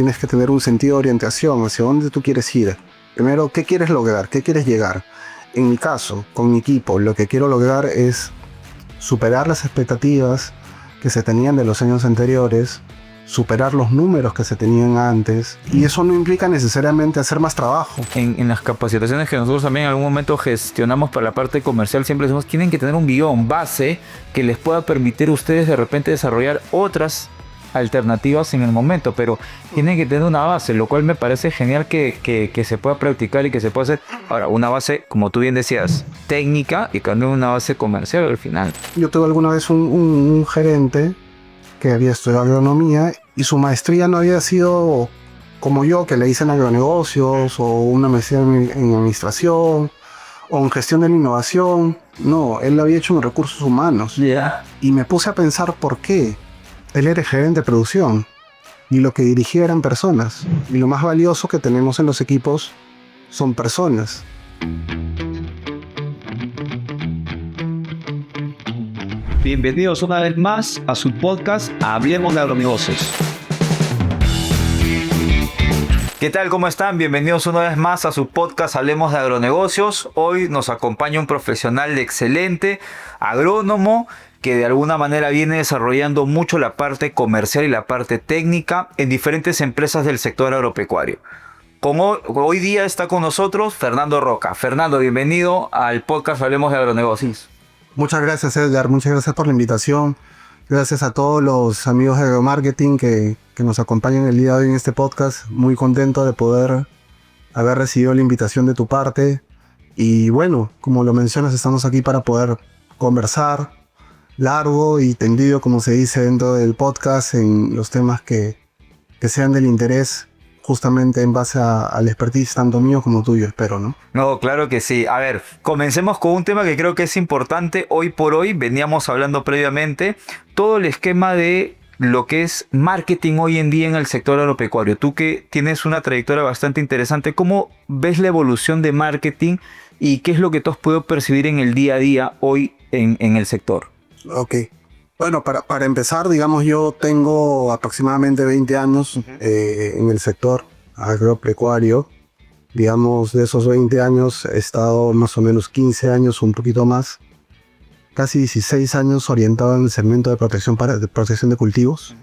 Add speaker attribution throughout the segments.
Speaker 1: tienes que tener un sentido de orientación hacia dónde tú quieres ir. Primero, ¿qué quieres lograr? ¿Qué quieres llegar? En mi caso, con mi equipo, lo que quiero lograr es superar las expectativas que se tenían de los años anteriores, superar los números que se tenían antes, y eso no implica necesariamente hacer más trabajo.
Speaker 2: En las capacitaciones que nosotros también en algún momento gestionamos para la parte comercial, siempre decimos tienen que tener un guión base que les pueda permitir a ustedes de repente desarrollar otras alternativas en el momento, pero tienen que tener una base, lo cual me parece genial que se pueda practicar y que se pueda hacer. Ahora, una base, como tú bien decías, técnica, y también una base comercial al final.
Speaker 1: Yo tuve alguna vez un gerente que había estudiado agronomía y su maestría no había sido como yo, que le hice en agronegocios o una maestría en administración o en gestión de la innovación. No, él lo había hecho en recursos humanos. Y me puse a pensar por qué. Él era gerente de producción y lo que dirigía eran personas. Y lo más valioso que tenemos en los equipos son personas.
Speaker 3: Bienvenidos una vez más a su podcast Hablemos de Agronegocios.
Speaker 2: ¿Qué tal? ¿Cómo están? Bienvenidos una vez más a su podcast Hablemos de Agronegocios. Hoy nos acompaña un profesional excelente, agrónomo, que de alguna manera viene desarrollando mucho la parte comercial y la parte técnica en diferentes empresas del sector agropecuario. Hoy día está con nosotros Fernando Roca. Fernando, bienvenido al podcast Hablemos de Agronegocios.
Speaker 1: Muchas gracias, Edgar. Muchas gracias por la invitación. Gracias a todos los amigos de Agromarketing que nos acompañan el día de hoy en este podcast. Muy contento de poder haber recibido la invitación de tu parte. Y bueno, como lo mencionas, estamos aquí para poder conversar largo y tendido, como se dice dentro del podcast, en los temas que sean del interés, justamente en base al expertise tanto mío como tuyo, espero, ¿no?
Speaker 2: No, claro que sí. A ver, comencemos con un tema que creo que es importante hoy por hoy. Veníamos hablando previamente todo el esquema de lo que es marketing hoy en día en el sector agropecuario. Tú que tienes una trayectoria bastante interesante, ¿cómo ves la evolución de marketing y qué es lo que tú has podido percibir en el día a día hoy en el sector?
Speaker 1: Ok. Bueno, para empezar, digamos, yo tengo aproximadamente 20 años en el sector agropecuario. Digamos, de esos 20 años he estado más o menos 15 años, un poquito más, casi 16 años orientado en el segmento de protección de cultivos,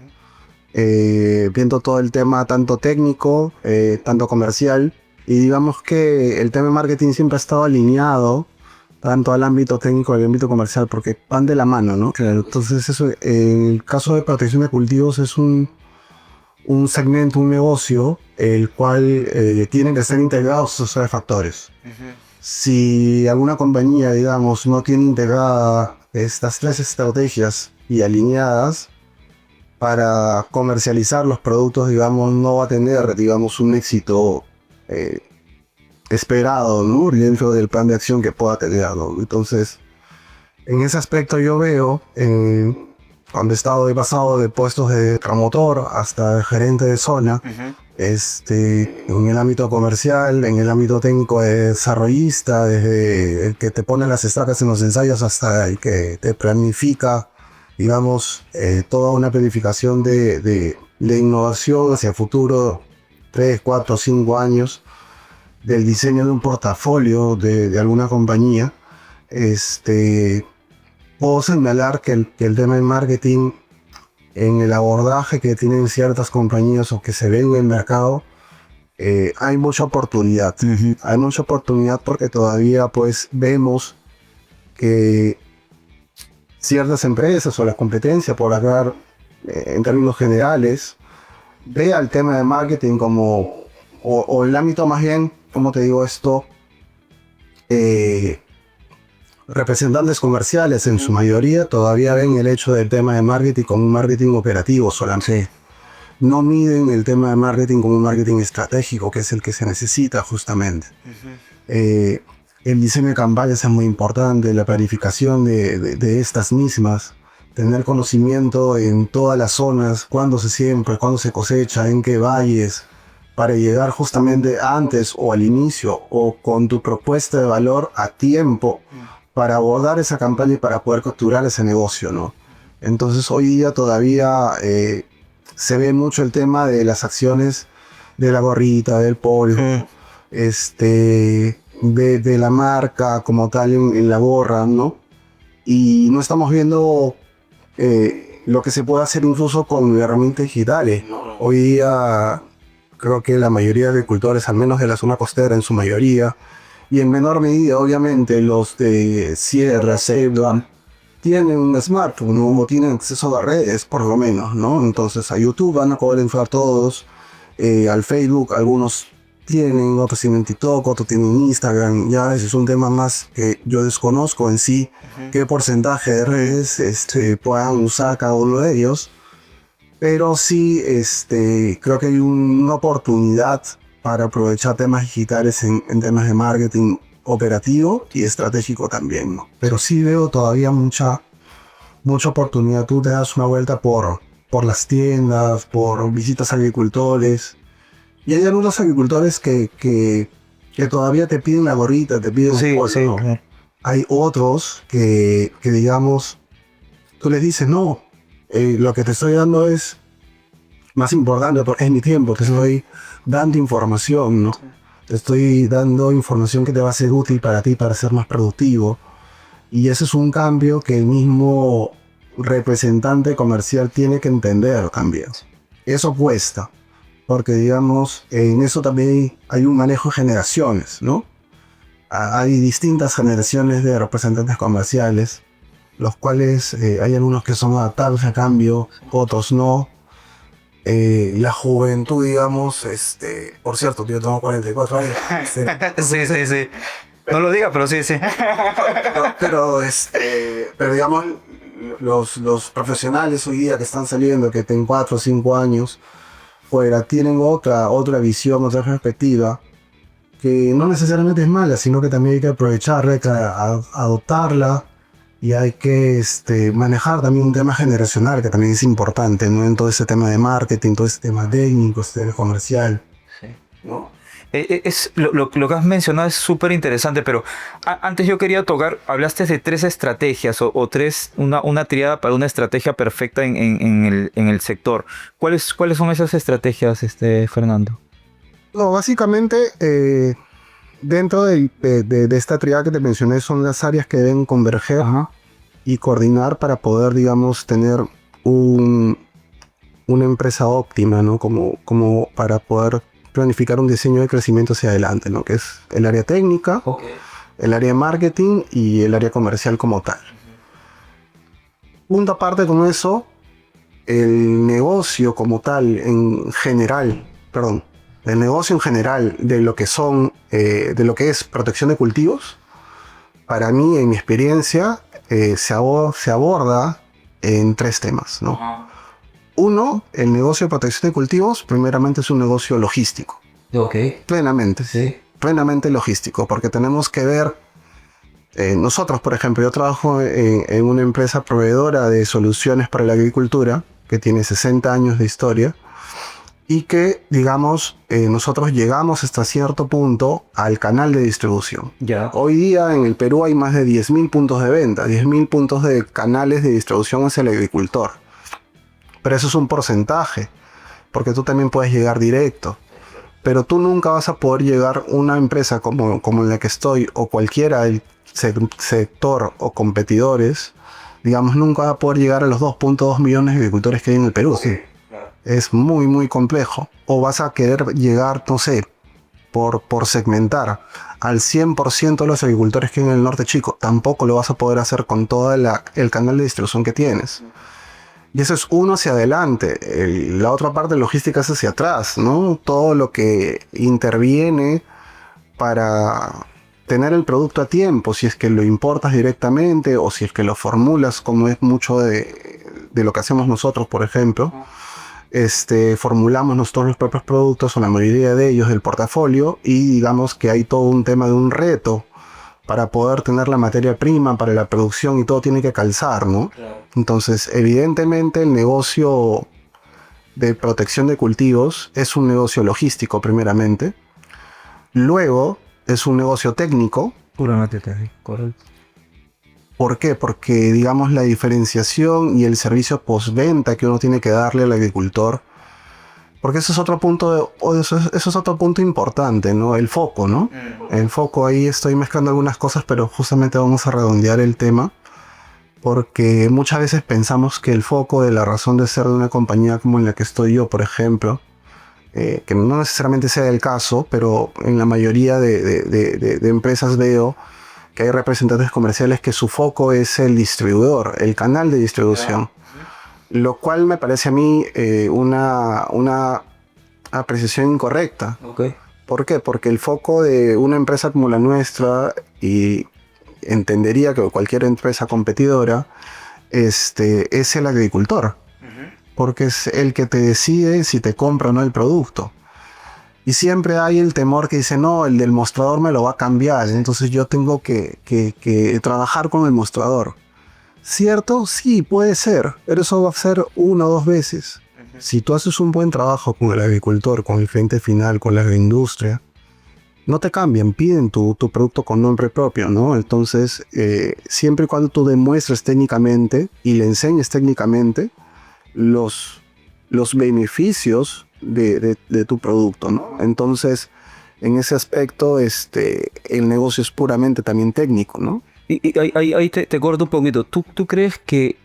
Speaker 1: viendo todo el tema tanto técnico, tanto comercial, y digamos que el tema de marketing siempre ha estado alineado tanto al ámbito técnico como al ámbito comercial, porque van de la mano, ¿no? Claro. Entonces, eso, en el caso de protección de cultivos, es un segmento, un negocio, el cual tienen que ser integrados esos factores. Si alguna compañía, digamos, no tiene integrada estas tres estrategias y alineadas para comercializar los productos, digamos, no va a tener, digamos, un éxito esperado, ¿no? Dentro del plan de acción que pueda tener, ¿no? Entonces, en ese aspecto yo veo, cuando he pasado de puestos de promotor hasta gerente de zona, en el ámbito comercial, en el ámbito técnico de desarrollista, desde el que te pone las estacas en los ensayos hasta el que te planifica, digamos, toda una planificación de innovación hacia el futuro, 3, 4, 5 años, del diseño de un portafolio de alguna compañía. Puedo señalar que el tema de marketing, en el abordaje que tienen ciertas compañías o que se ven en el mercado, hay mucha oportunidad. Hay mucha oportunidad porque todavía pues vemos que ciertas empresas o la competencia, por hablar en términos generales, ve al tema de marketing como, o el ámbito más bien, ¿cómo te digo esto? Representantes comerciales en su mayoría todavía ven el hecho del tema de marketing como un marketing operativo solamente. Sí. No miden el tema de marketing como un marketing estratégico, que es el que se necesita justamente. El diseño de campañas es muy importante, la planificación de estas mismas, tener conocimiento en todas las zonas, cuándo se siembra, cuándo se cosecha, en qué valles, para llegar justamente antes o al inicio o con tu propuesta de valor a tiempo para abordar esa campaña y para poder capturar ese negocio, ¿no? Entonces hoy día todavía se ve mucho el tema de las acciones de la gorrita, del polvo, de la marca como tal en la gorra, ¿no? Y no estamos viendo lo que se puede hacer incluso con herramientas digitales. Hoy día creo que la mayoría de agricultores, al menos de la zona costera en su mayoría, y en menor medida obviamente los de Sierra, Ceiba, tienen un smartphone, ¿no? O tienen acceso a redes por lo menos, ¿no? Entonces a YouTube van a poder entrar todos, al Facebook algunos tienen, otros tienen TikTok, otros tienen Instagram. Ya ese es un tema más que yo desconozco en sí, qué porcentaje de redes puedan usar cada uno de ellos. Pero sí, creo que hay una oportunidad para aprovechar temas digitales en temas de marketing operativo y estratégico también, ¿no? Pero sí veo todavía mucha oportunidad. Tú te das una vuelta por las tiendas, por visitas a agricultores. Y hay algunos agricultores que todavía te piden la gorrita, te piden un polvo, ¿no? Hay otros que digamos, tú les dices, no, lo que te estoy dando es más importante porque es mi tiempo, te estoy dando información, ¿no? Te estoy dando información que te va a ser útil para ti, para ser más productivo. Y ese es un cambio que el mismo representante comercial tiene que entender también. Eso cuesta, porque digamos, en eso también hay un manejo de generaciones, ¿no? Hay distintas generaciones de representantes comerciales, los cuales hay algunos que son adaptables a cambio, otros no. La juventud, digamos, por cierto, yo tengo 44 años.
Speaker 2: Sí. No lo diga, pero sí.
Speaker 1: Pero digamos, los profesionales hoy día que están saliendo, que tienen 4 o 5 años fuera, tienen otra visión, otra perspectiva, que no necesariamente es mala, sino que también hay que aprovecharla, hay que adoptarla. Y hay que manejar también un tema generacional que también es importante, ¿no? En todo ese tema de marketing, todo ese tema técnico, este tema comercial.
Speaker 2: Sí.
Speaker 1: ¿No?
Speaker 2: Lo que has mencionado es súper interesante, pero antes yo quería tocar, hablaste de 3 estrategias o una triada para una estrategia perfecta en el sector. ¿Cuáles son esas estrategias, Fernando?
Speaker 1: No, básicamente, dentro de esta triada que te mencioné son las áreas que deben converger y coordinar para poder, digamos, tener una empresa óptima, ¿no? Como para poder planificar un diseño de crecimiento hacia adelante, ¿no? Que es el área técnica, el área de marketing y el área comercial como tal. Punto aparte con eso, el negocio como tal en general, el negocio en general de lo que es protección de cultivos, para mí, en mi experiencia, se aborda en 3 temas, ¿no? Uno, el negocio de protección de cultivos, primeramente es un negocio logístico. Plenamente.
Speaker 2: Sí.
Speaker 1: Plenamente logístico, porque tenemos que ver, nosotros, por ejemplo, yo trabajo en una empresa proveedora de soluciones para la agricultura, que tiene 60 años de historia, y que, digamos, nosotros llegamos hasta cierto punto al canal de distribución. Hoy día en el Perú hay más de 10.000 puntos de venta, 10.000 puntos de canales de distribución hacia el agricultor. Pero eso es un porcentaje, porque tú también puedes llegar directo. Pero tú nunca vas a poder llegar a una empresa como en la que estoy, o cualquiera del sector o competidores, digamos, nunca va a poder llegar a los 2.2 millones de agricultores que hay en el Perú. Sí. Es muy, muy complejo. O vas a querer llegar, no sé, por segmentar al 100% de los agricultores que hay en el norte chico. Tampoco lo vas a poder hacer con todo el canal de distribución que tienes. Y eso es uno hacia adelante. La otra parte de logística es hacia atrás, ¿no? Todo lo que interviene para tener el producto a tiempo, si es que lo importas directamente o si es que lo formulas, como es mucho de lo que hacemos nosotros, por ejemplo. Formulamos nosotros los propios productos o la mayoría de ellos del portafolio, y digamos que hay todo un tema de un reto para poder tener la materia prima para la producción, y todo tiene que calzar, ¿no? Claro. Entonces, evidentemente el negocio de protección de cultivos es un negocio logístico primeramente, luego es un negocio técnico.
Speaker 2: Puramente técnico, correcto.
Speaker 1: ¿Por qué? Porque, digamos, la diferenciación y el servicio postventa que uno tiene que darle al agricultor Porque ese es otro punto, eso es otro punto importante, ¿no? El foco, ¿no? El foco, ahí estoy mezclando algunas cosas, pero justamente vamos a redondear el tema. Porque muchas veces pensamos que el foco de la razón de ser de una compañía como en la que estoy yo, por ejemplo, que no necesariamente sea el caso, pero en la mayoría de empresas veo que hay representantes comerciales que su foco es el distribuidor, el canal de distribución. Lo cual me parece a mí una apreciación incorrecta.
Speaker 2: Okay.
Speaker 1: ¿Por qué? Porque el foco de una empresa como la nuestra, y entendería que cualquier empresa competidora, es el agricultor. Porque es el que te decide si te compra o no el producto. Y siempre hay el temor que dice, no, el del mostrador me lo va a cambiar, entonces yo tengo que trabajar con el mostrador. ¿Cierto? Sí, puede ser, pero eso va a ser 1 o 2 veces. Si tú haces un buen trabajo con el agricultor, con el cliente final, con la agroindustria, no te cambian, piden tu producto con nombre propio, ¿no? Entonces, siempre y cuando tú demuestres técnicamente y le enseñes técnicamente los beneficios de tu producto, ¿no? Entonces, en ese aspecto, el negocio es puramente también técnico, ¿no?
Speaker 2: Y ahí te corto un poquito. ¿Tú crees que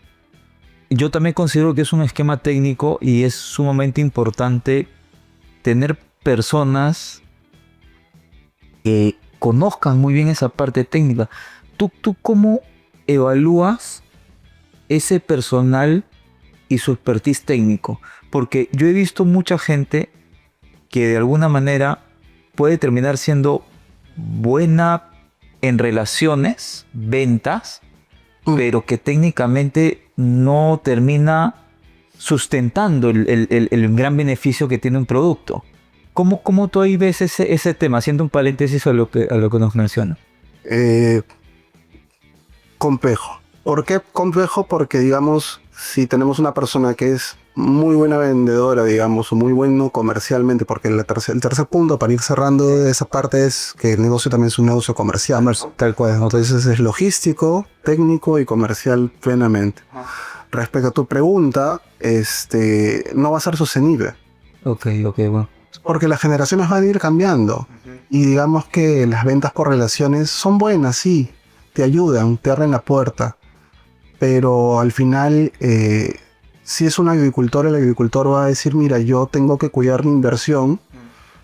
Speaker 2: yo también considero que es un esquema técnico y es sumamente importante tener personas que conozcan muy bien esa parte técnica? ¿Tú cómo evalúas ese personal y su expertise técnico? Porque yo he visto mucha gente que de alguna manera puede terminar siendo buena en relaciones, ventas, pero que técnicamente no termina sustentando el gran beneficio que tiene un producto. ¿Cómo tú ahí ves ese tema? Haciendo un paréntesis a lo que nos menciona.
Speaker 1: Complejo. ¿Por qué complejo? Porque, digamos, si tenemos una persona que es muy buena vendedora, digamos, o muy bueno comercialmente, porque el tercer punto para ir cerrando de esa parte es que el negocio también es un negocio comercial, tal cual. Entonces es logístico, técnico y comercial plenamente. Respecto a tu pregunta, no va a ser sostenible.
Speaker 2: Ok, bueno.
Speaker 1: Porque las generaciones van a ir cambiando. Y digamos que las ventas por relaciones son buenas, sí, te ayudan, te abren la puerta. Pero al final, si es un agricultor, el agricultor va a decir, mira, yo tengo que cuidar mi inversión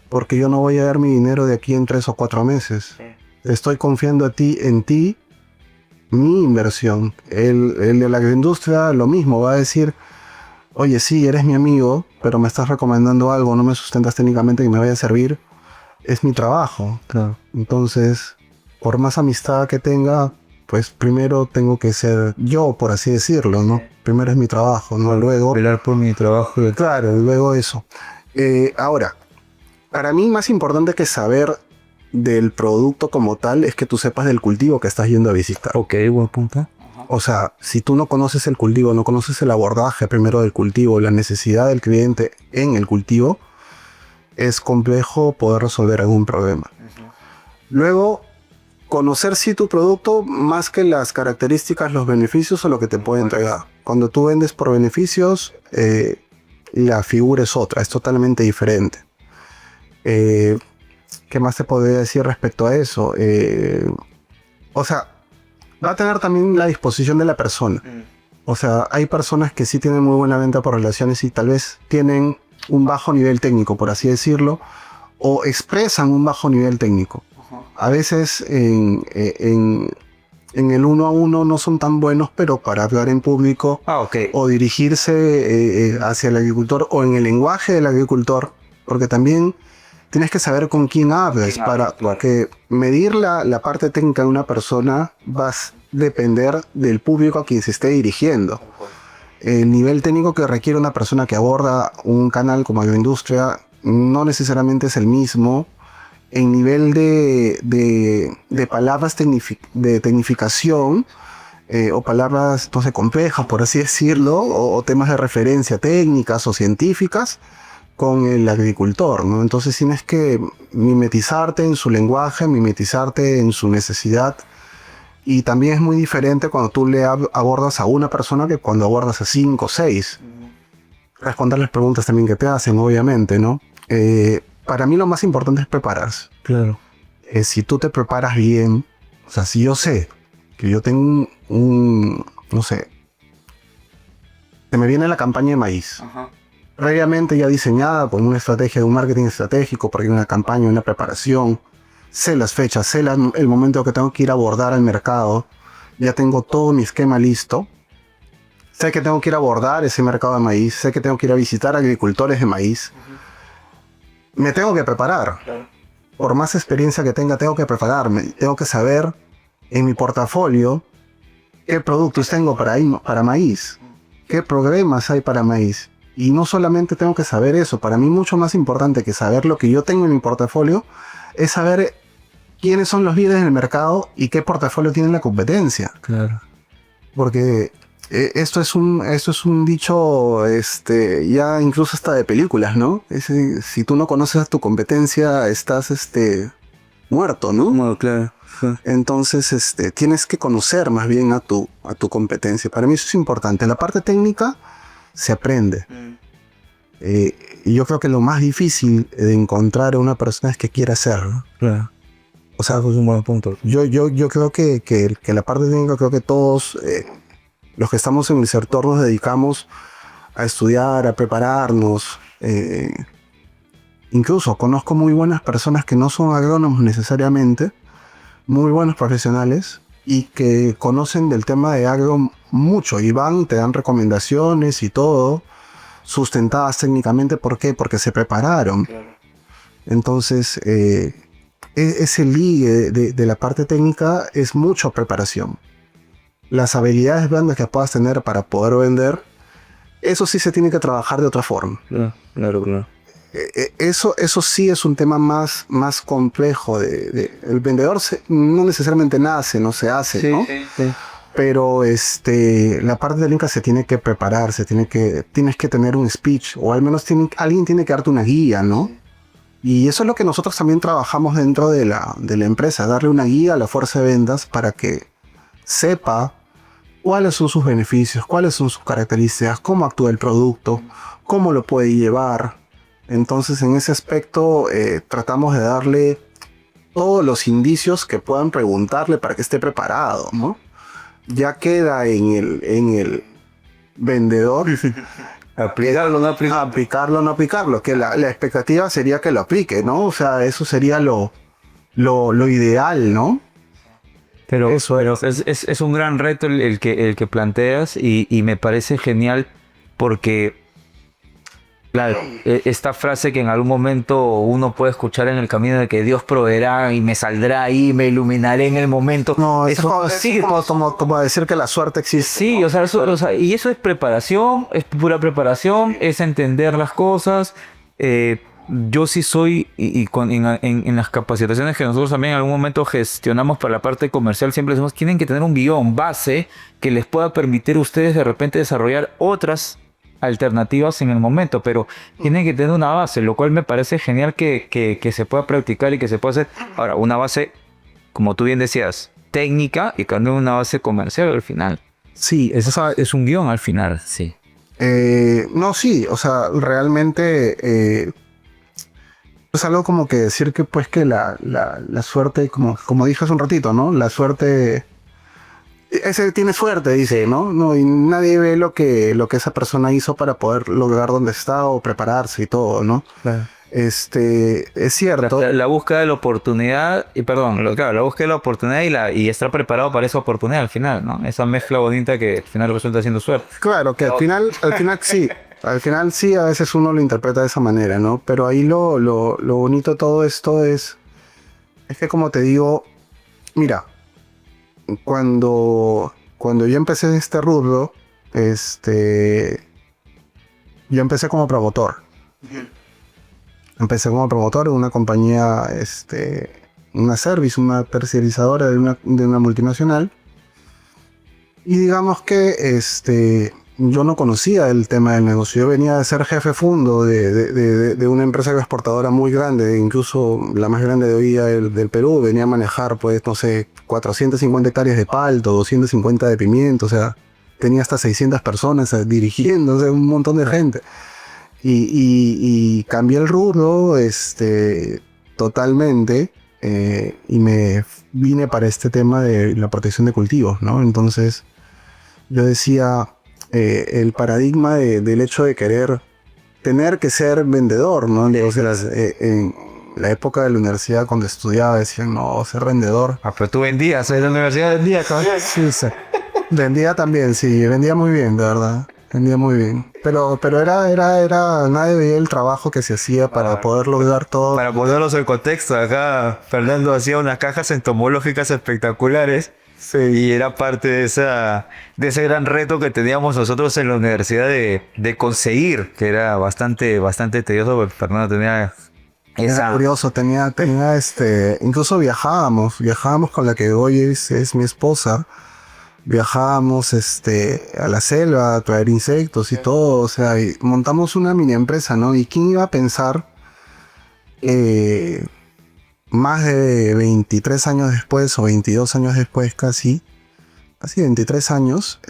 Speaker 1: porque yo no voy a ver mi dinero de aquí en 3 o 4 meses. Estoy confiando en ti, mi inversión. El de la agroindustria, lo mismo, va a decir, oye, sí, eres mi amigo, pero me estás recomendando algo, no me sustentas técnicamente que me vaya a servir. Es mi trabajo.
Speaker 2: Claro.
Speaker 1: Entonces, por más amistad que tenga, pues primero tengo que ser yo, por así decirlo, ¿no? Primero es mi trabajo, ¿no? Luego...
Speaker 2: Velar por mi trabajo.
Speaker 1: Claro, luego eso. Ahora, para mí más importante que saber del producto como tal es que tú sepas del cultivo que estás yendo a visitar.
Speaker 2: Ok, buen punto.
Speaker 1: O sea, si tú no conoces el cultivo, no conoces el abordaje primero del cultivo, la necesidad del cliente en el cultivo, es complejo poder resolver algún problema. Luego, conocer sí tu producto más que las características, los beneficios o lo que te puede entregar. Cuando tú vendes por beneficios, la figura es otra, es totalmente diferente. ¿Qué más te podría decir respecto a eso? O sea, va a tener también la disposición de la persona. O sea, hay personas que sí tienen muy buena venta por relaciones y tal vez tienen un bajo nivel técnico, por así decirlo, o expresan un bajo nivel técnico. A veces en el 1 a 1 no son tan buenos, pero para hablar en público o dirigirse hacia el agricultor o en el lenguaje del agricultor, porque también tienes que saber con quién hablas, porque medir la parte técnica de una persona va a depender del público a quien se esté dirigiendo. El nivel técnico que requiere una persona que aborda un canal como agroindustria no necesariamente es el mismo en nivel de palabras de tecnificación o palabras, no sé, complejas, por así decirlo, o temas de referencia técnicas o científicas con el agricultor, ¿no? Entonces tienes que mimetizarte en su lenguaje, mimetizarte en su necesidad. Y también es muy diferente cuando tú le abordas a una persona que cuando abordas a 5 o 6. responder las preguntas también que te hacen, obviamente, ¿no? Para mí lo más importante es prepararse.
Speaker 2: Claro.
Speaker 1: Si tú te preparas bien, o sea, si yo sé que yo tengo no sé, se me viene la campaña de maíz.
Speaker 2: Ajá.
Speaker 1: Previamente ya diseñada con una estrategia de un marketing estratégico, porque hay una campaña, una preparación, sé las fechas, sé el momento que tengo que ir a abordar al mercado, ya tengo todo mi esquema listo. Sé que tengo que ir a abordar ese mercado de maíz, sé que tengo que ir a visitar agricultores de maíz. Me tengo que preparar.
Speaker 2: Claro.
Speaker 1: Por más experiencia que tenga, tengo que prepararme. Tengo que saber en mi portafolio qué productos tengo para maíz, qué programas hay para maíz. Y no solamente tengo que saber eso, para mí mucho más importante que saber lo que yo tengo en mi portafolio es saber quiénes son los líderes en el mercado y qué portafolio tiene la competencia.
Speaker 2: Claro.
Speaker 1: Porque esto es un dicho ya incluso hasta de películas, ¿no? Si tú no conoces a tu competencia, estás muerto, ¿no?
Speaker 2: Bueno, claro.
Speaker 1: Entonces tienes que conocer más bien a tu competencia. Para mí eso es importante. La parte técnica se aprende. Y yo creo que lo más difícil de encontrar a una persona es que quiera hacerlo.
Speaker 2: Claro.
Speaker 1: O sea,
Speaker 2: Es un buen punto.
Speaker 1: yo creo que la parte técnica, creo que todos los que estamos en el sector nos dedicamos a estudiar, a prepararnos. Incluso conozco muy buenas personas que no son agrónomos necesariamente, muy buenos profesionales y que conocen del tema de agro mucho y te dan recomendaciones y todo, sustentadas técnicamente. ¿Por qué? Porque se prepararon. Claro. Entonces, ese ligue de la parte técnica es mucha preparación. Las habilidades blandas que puedas tener para poder vender, eso sí se tiene que trabajar de otra forma.
Speaker 2: Claro.
Speaker 1: Eso sí es un tema más complejo. El vendedor no necesariamente nace, no se hace, ¿no? Sí. Pero la parte técnica se tiene que preparar, tienes que tener un speech, o al menos alguien tiene que darte una guía, ¿no? Y eso es lo que nosotros también trabajamos dentro de la empresa, darle una guía a la fuerza de ventas para que sepa cuáles son sus beneficios, cuáles son sus características, cómo actúa el producto, cómo lo puede llevar. Entonces, en ese aspecto, tratamos de darle todos los indicios que puedan preguntarle para que esté preparado, ¿no? Ya queda en el vendedor
Speaker 2: Aplicarlo o no aplicarlo.
Speaker 1: Aplicarlo o no aplicarlo, que la expectativa sería que lo aplique, ¿no? O sea, eso sería lo ideal, ¿no?
Speaker 2: Pero es un gran reto el que planteas y me parece genial porque, claro, esta frase que en algún momento uno puede escuchar en el camino de que Dios proveerá y me saldrá ahí, me iluminaré en el momento.
Speaker 1: No, es como decir que la suerte existe.
Speaker 2: Sí, o sea, y eso es preparación, es pura preparación, es entender las cosas. Yo sí soy, en las capacitaciones que nosotros también en algún momento gestionamos para la parte comercial, siempre decimos, tienen que tener un guión base que les pueda permitir a ustedes de repente desarrollar otras alternativas en el momento, pero tienen que tener una base, lo cual me parece genial que se pueda practicar y que se pueda hacer. Ahora, una base, como tú bien decías, técnica y también una base comercial al final.
Speaker 1: Sí,
Speaker 2: Es un guión al final, sí.
Speaker 1: No, sí, o sea, realmente es algo como que decir que pues que la suerte, como dije hace un ratito, ¿no? La suerte, ese tiene suerte, dice, ¿no? Y nadie ve lo que esa persona hizo para poder lograr donde está o prepararse y todo, ¿no?
Speaker 2: Claro.
Speaker 1: Es cierto.
Speaker 2: La búsqueda de la oportunidad, la búsqueda de la oportunidad y estar preparado para esa oportunidad al final, ¿no? Esa mezcla bonita que al final resulta siendo suerte.
Speaker 1: Claro, que al final sí. Al final sí, a veces uno lo interpreta de esa manera, ¿no? Pero ahí lo bonito de todo esto es que, como te digo, mira, cuando yo empecé en este rubro, yo empecé como promotor. Empecé como promotor en una compañía, una terciarizadora de una multinacional. Y digamos que yo no conocía el tema del negocio. Yo venía de ser jefe fundo de una empresa exportadora muy grande, incluso la más grande de hoy día del Perú. Venía a manejar, pues, no sé, 450 hectáreas de palto, 250 de pimiento, o sea, tenía hasta 600 personas dirigiendo, o sea, un montón de gente. Y cambié el rubro totalmente, y me vine para este tema de la protección de cultivos, ¿no? Entonces yo decía, el paradigma del hecho de tener que ser vendedor, ¿no? O sea, en la época de la universidad cuando estudiaba decían, no, ser vendedor.
Speaker 2: Ah, pero tú vendías, en la universidad vendías todavía.
Speaker 1: Sí, sí. Vendía también, sí, vendía muy bien, de verdad. Vendía muy bien. Pero nadie veía el trabajo que se hacía para poder lograr todo.
Speaker 2: Para ponerlos en contexto, acá Fernando hacía unas cajas entomológicas espectaculares.
Speaker 1: Sí.
Speaker 2: Y era parte de ese gran reto que teníamos nosotros en la universidad de conseguir, que era bastante tedioso, porque Fernando tenía
Speaker 1: Era curioso, incluso viajábamos con la que hoy es mi esposa. Viajábamos a la selva a traer insectos y todo, o sea, y montamos una mini empresa, ¿no? ¿Y quién iba a pensar más de 23 años después o 22 años después casi 23 años,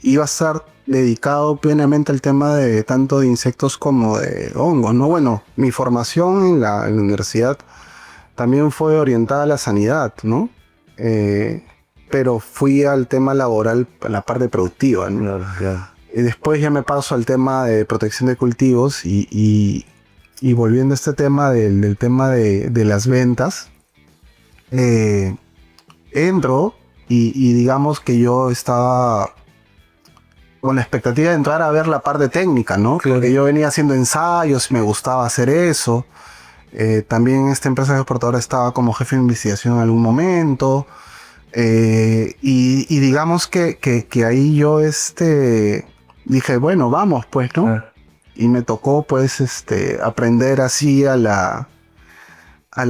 Speaker 1: iba a estar dedicado plenamente al tema de tanto de insectos como de hongos, ¿no? Bueno, mi formación en la universidad también fue orientada a la sanidad, ¿no? Pero fui al tema laboral, a la parte productiva, ¿no?
Speaker 2: Claro, claro.
Speaker 1: Y después ya me paso al tema de protección de cultivos y volviendo a este tema del tema de las ventas, entro y digamos que yo estaba con la expectativa de entrar a ver la parte técnica, ¿no? Porque yo venía haciendo ensayos, me gustaba hacer eso. También en esta empresa exportadora estaba como jefe de investigación en algún momento. Y digamos que ahí yo dije, bueno, vamos pues, ¿no? Y me tocó pues aprender así a la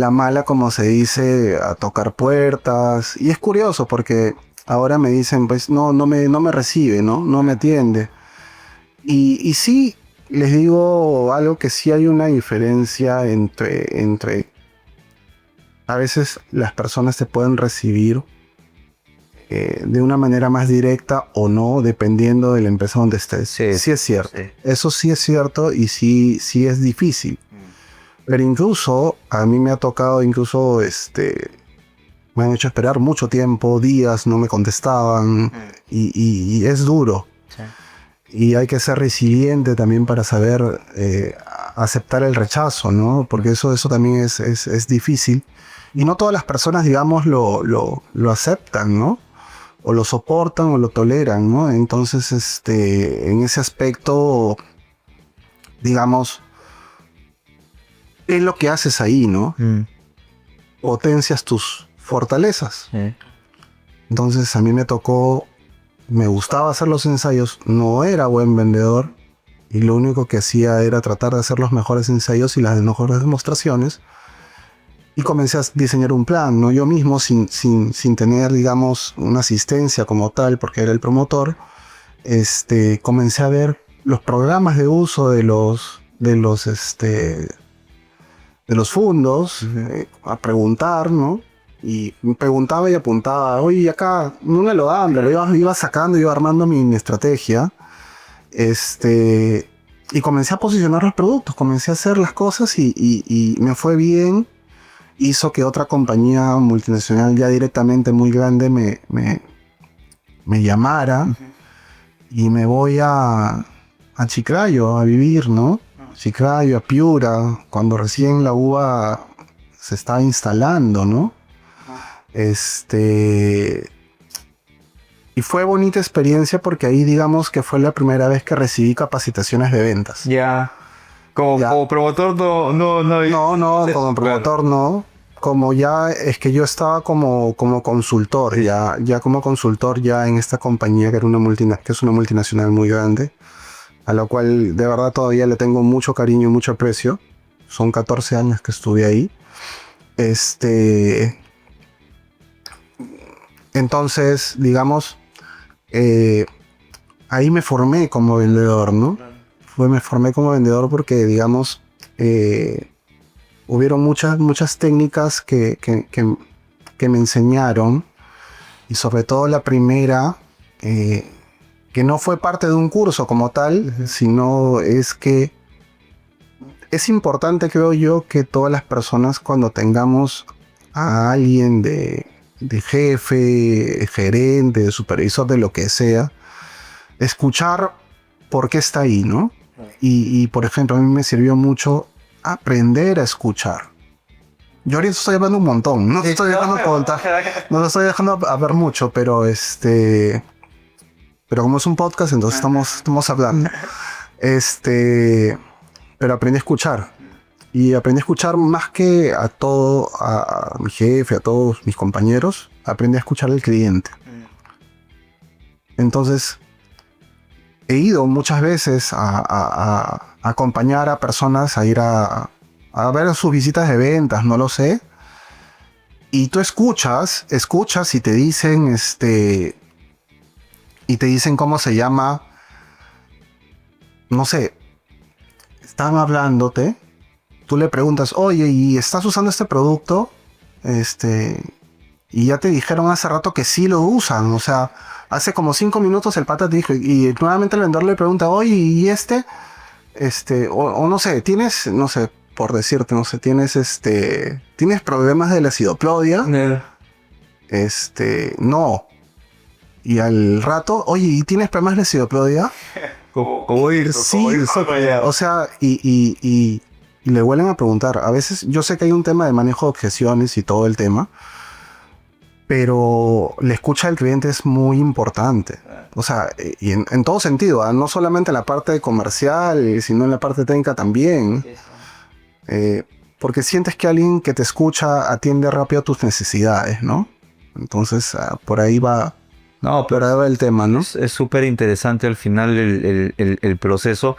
Speaker 1: mala, como se dice, a tocar puertas. Y es curioso porque ahora me dicen, pues no me recibe, ¿no? No me atiende. Y sí, les digo algo, que sí hay una diferencia entre a veces las personas te pueden recibir de una manera más directa o no, dependiendo de la empresa donde estés. Sí es cierto. Sí. Eso sí es cierto y sí es difícil. Pero incluso a mí me ha tocado, me han hecho esperar mucho tiempo, días, no me contestaban, y es duro. Sí. Y hay que ser resiliente también para saber aceptar el rechazo, ¿no? Porque eso también es difícil. Y no todas las personas, digamos, lo aceptan, ¿no? O lo soportan o lo toleran, ¿no? Entonces, en ese aspecto, digamos, es lo que haces ahí, ¿no? Potencias tus fortalezas. Entonces, a mí me gustaba hacer los ensayos, no era buen vendedor, y lo único que hacía era tratar de hacer los mejores ensayos y las mejores demostraciones. Y comencé a diseñar un plan, ¿no? Yo mismo, sin tener, digamos, una asistencia como tal, porque era el promotor, comencé a ver los programas de uso de los fondos, a preguntar, ¿no? Y me preguntaba y apuntaba, oye, acá no me lo dan, pero iba sacando, iba armando mi estrategia, y comencé a posicionar los productos, comencé a hacer las cosas y me fue bien. Hizo que otra compañía multinacional ya directamente muy grande me llamara, y me voy a Chiclayo a vivir, ¿no? Chiclayo, a Piura, cuando recién la uva se estaba instalando, ¿no? Y fue bonita experiencia porque ahí, digamos, que fue la primera vez que recibí capacitaciones de ventas.
Speaker 2: Ya. Como promotor no.
Speaker 1: No, como promotor no. Como ya, es que yo estaba como consultor, ya como consultor ya en esta compañía que es una multinacional muy grande, a la cual de verdad todavía le tengo mucho cariño y mucho aprecio. Son 14 años que estuve ahí. Entonces, digamos, ahí me formé como vendedor, ¿no? Me formé como vendedor porque, digamos, hubieron muchas técnicas que me enseñaron, y sobre todo la primera, que no fue parte de un curso como tal, sino es que es importante, creo yo, que todas las personas cuando tengamos a alguien de jefe, gerente, de supervisor, de lo que sea, escuchar por qué está ahí, ¿no? Y por ejemplo, a mí me sirvió mucho aprender a escuchar. Yo ahorita estoy hablando un montón, no te estoy dejando contar, no te estoy dejando hablar mucho, pero pero como es un podcast, entonces estamos hablando. Pero aprendí a escuchar. Y aprendí a escuchar más que a mi jefe, a todos mis compañeros, aprendí a escuchar al cliente. Entonces, he ido muchas veces a acompañar a personas a ir a ver sus visitas de ventas, no lo sé. Y tú escuchas y te dicen, cómo se llama, no sé, están hablándote, tú le preguntas, oye, ¿y estás usando este producto? Y ya te dijeron hace rato que sí lo usan, o sea, hace como 5 minutos el pata te dijo, y nuevamente el vendedor le pregunta, oye, ¿y o no sé, tienes, no sé, por decirte, no sé, ¿tienes problemas de la acidoplodia? No. Y al rato, oye, ¿y tienes problemas de la acidoplodia?
Speaker 2: ¿Cómo ir?
Speaker 1: Sí, o sea, y le vuelven a preguntar. A veces, yo sé que hay un tema de manejo de objeciones y todo el tema, pero la escucha del cliente es muy importante. O sea, y en todo sentido, no solamente en la parte comercial, sino en la parte técnica también. Porque sientes que alguien que te escucha atiende rápido a tus necesidades, ¿no? Entonces, por ahí va.
Speaker 2: No,
Speaker 1: pero ahí va el tema, ¿no?
Speaker 2: Es súper interesante al final el proceso.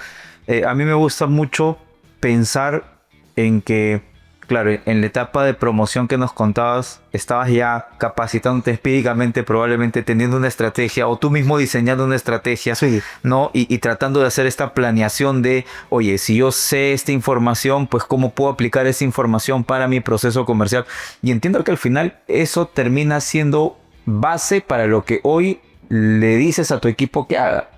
Speaker 2: A mí me gusta mucho pensar en que, claro, en la etapa de promoción que nos contabas, estabas ya capacitándote empíricamente, probablemente teniendo una estrategia o tú mismo diseñando una estrategia,
Speaker 1: sí,
Speaker 2: ¿no? Y tratando de hacer esta planeación de, oye, si yo sé esta información, pues cómo puedo aplicar esa información para mi proceso comercial. Y entiendo que al final eso termina siendo base para lo que hoy le dices a tu equipo que haga.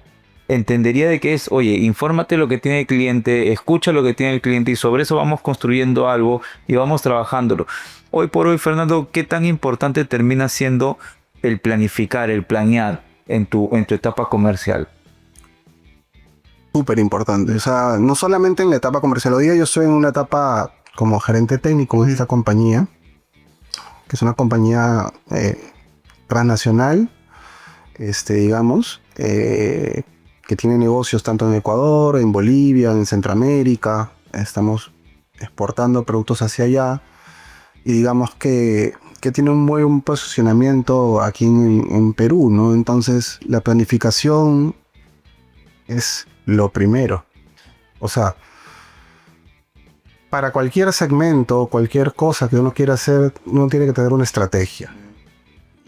Speaker 2: Entendería de que es, oye, infórmate lo que tiene el cliente, escucha lo que tiene el cliente y sobre eso vamos construyendo algo y vamos trabajándolo. Hoy por hoy, Fernando, ¿qué tan importante termina siendo el planificar, el planear en tu etapa comercial?
Speaker 1: Súper importante. O sea, no solamente en la etapa comercial. Hoy día yo estoy en una etapa como gerente técnico de esta compañía, que es una compañía transnacional, digamos, que tiene negocios tanto en Ecuador, en Bolivia, en Centroamérica. Estamos exportando productos hacia allá y digamos que tiene un buen posicionamiento aquí en Perú, ¿no? Entonces la planificación es lo primero. O sea, para cualquier segmento, cualquier cosa que uno quiera hacer, uno tiene que tener una estrategia.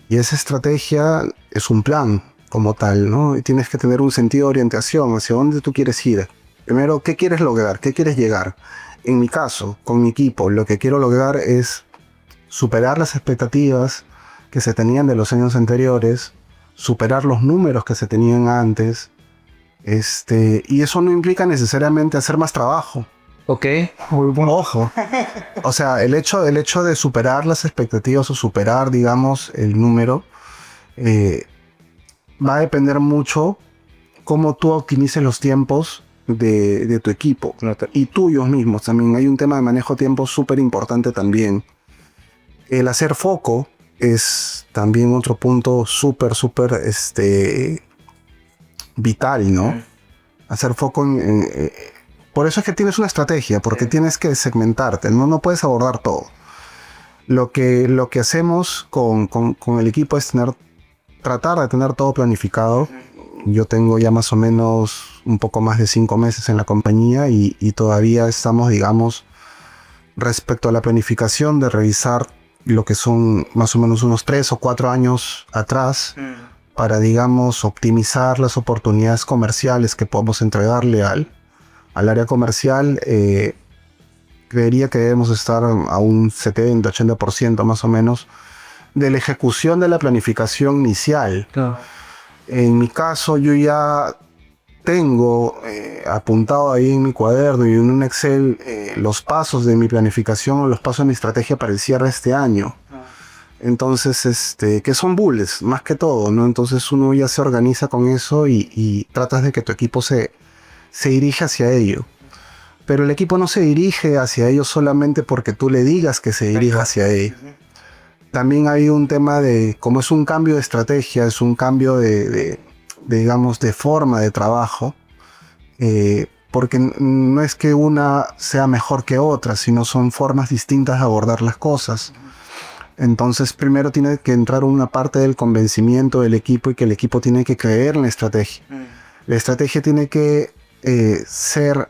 Speaker 1: Y esa estrategia es un plan como tal, ¿no? Y tienes que tener un sentido de orientación hacia dónde tú quieres ir. Primero, ¿qué quieres lograr? ¿Qué quieres llegar? En mi caso, con mi equipo, lo que quiero lograr es superar las expectativas que se tenían de los años anteriores, superar los números que se tenían antes, y eso no implica necesariamente hacer más trabajo.
Speaker 2: Ok.
Speaker 1: Ojo. O sea, el hecho de superar las expectativas o superar, digamos, el número, va a depender mucho cómo tú optimices los tiempos de tu equipo y tuyos mismos también. Hay un tema de manejo de tiempo súper importante también. El hacer foco es también otro punto súper vital, ¿no? Hacer foco por eso es que tienes una estrategia, porque tienes que segmentarte, no puedes abordar todo. Lo que hacemos con el equipo es tratar de tener todo planificado. Yo tengo ya más o menos un poco más de 5 meses en la compañía y todavía estamos, digamos, respecto a la planificación de revisar lo que son más o menos unos 3 o 4 años atrás para, digamos, optimizar las oportunidades comerciales que podemos entregarle al área comercial. Creería que debemos estar a un 70-80% más o menos de la ejecución de la planificación inicial.
Speaker 2: Claro.
Speaker 1: En mi caso, yo ya tengo apuntado ahí en mi cuaderno y en un Excel los pasos de mi planificación o los pasos de mi estrategia para el cierre de este año. Entonces, que son bullets, más que todo, ¿no? Entonces uno ya se organiza con eso y tratas de que tu equipo se dirija hacia ello. Pero el equipo no se dirige hacia ello solamente porque tú le digas que se dirija hacia ello. También hay un tema de, como es un cambio de estrategia, es un cambio digamos, de forma de trabajo, porque no es que una sea mejor que otra, sino son formas distintas de abordar las cosas. Entonces primero tiene que entrar una parte del convencimiento del equipo y que el equipo tiene que creer en la estrategia. La estrategia tiene que ser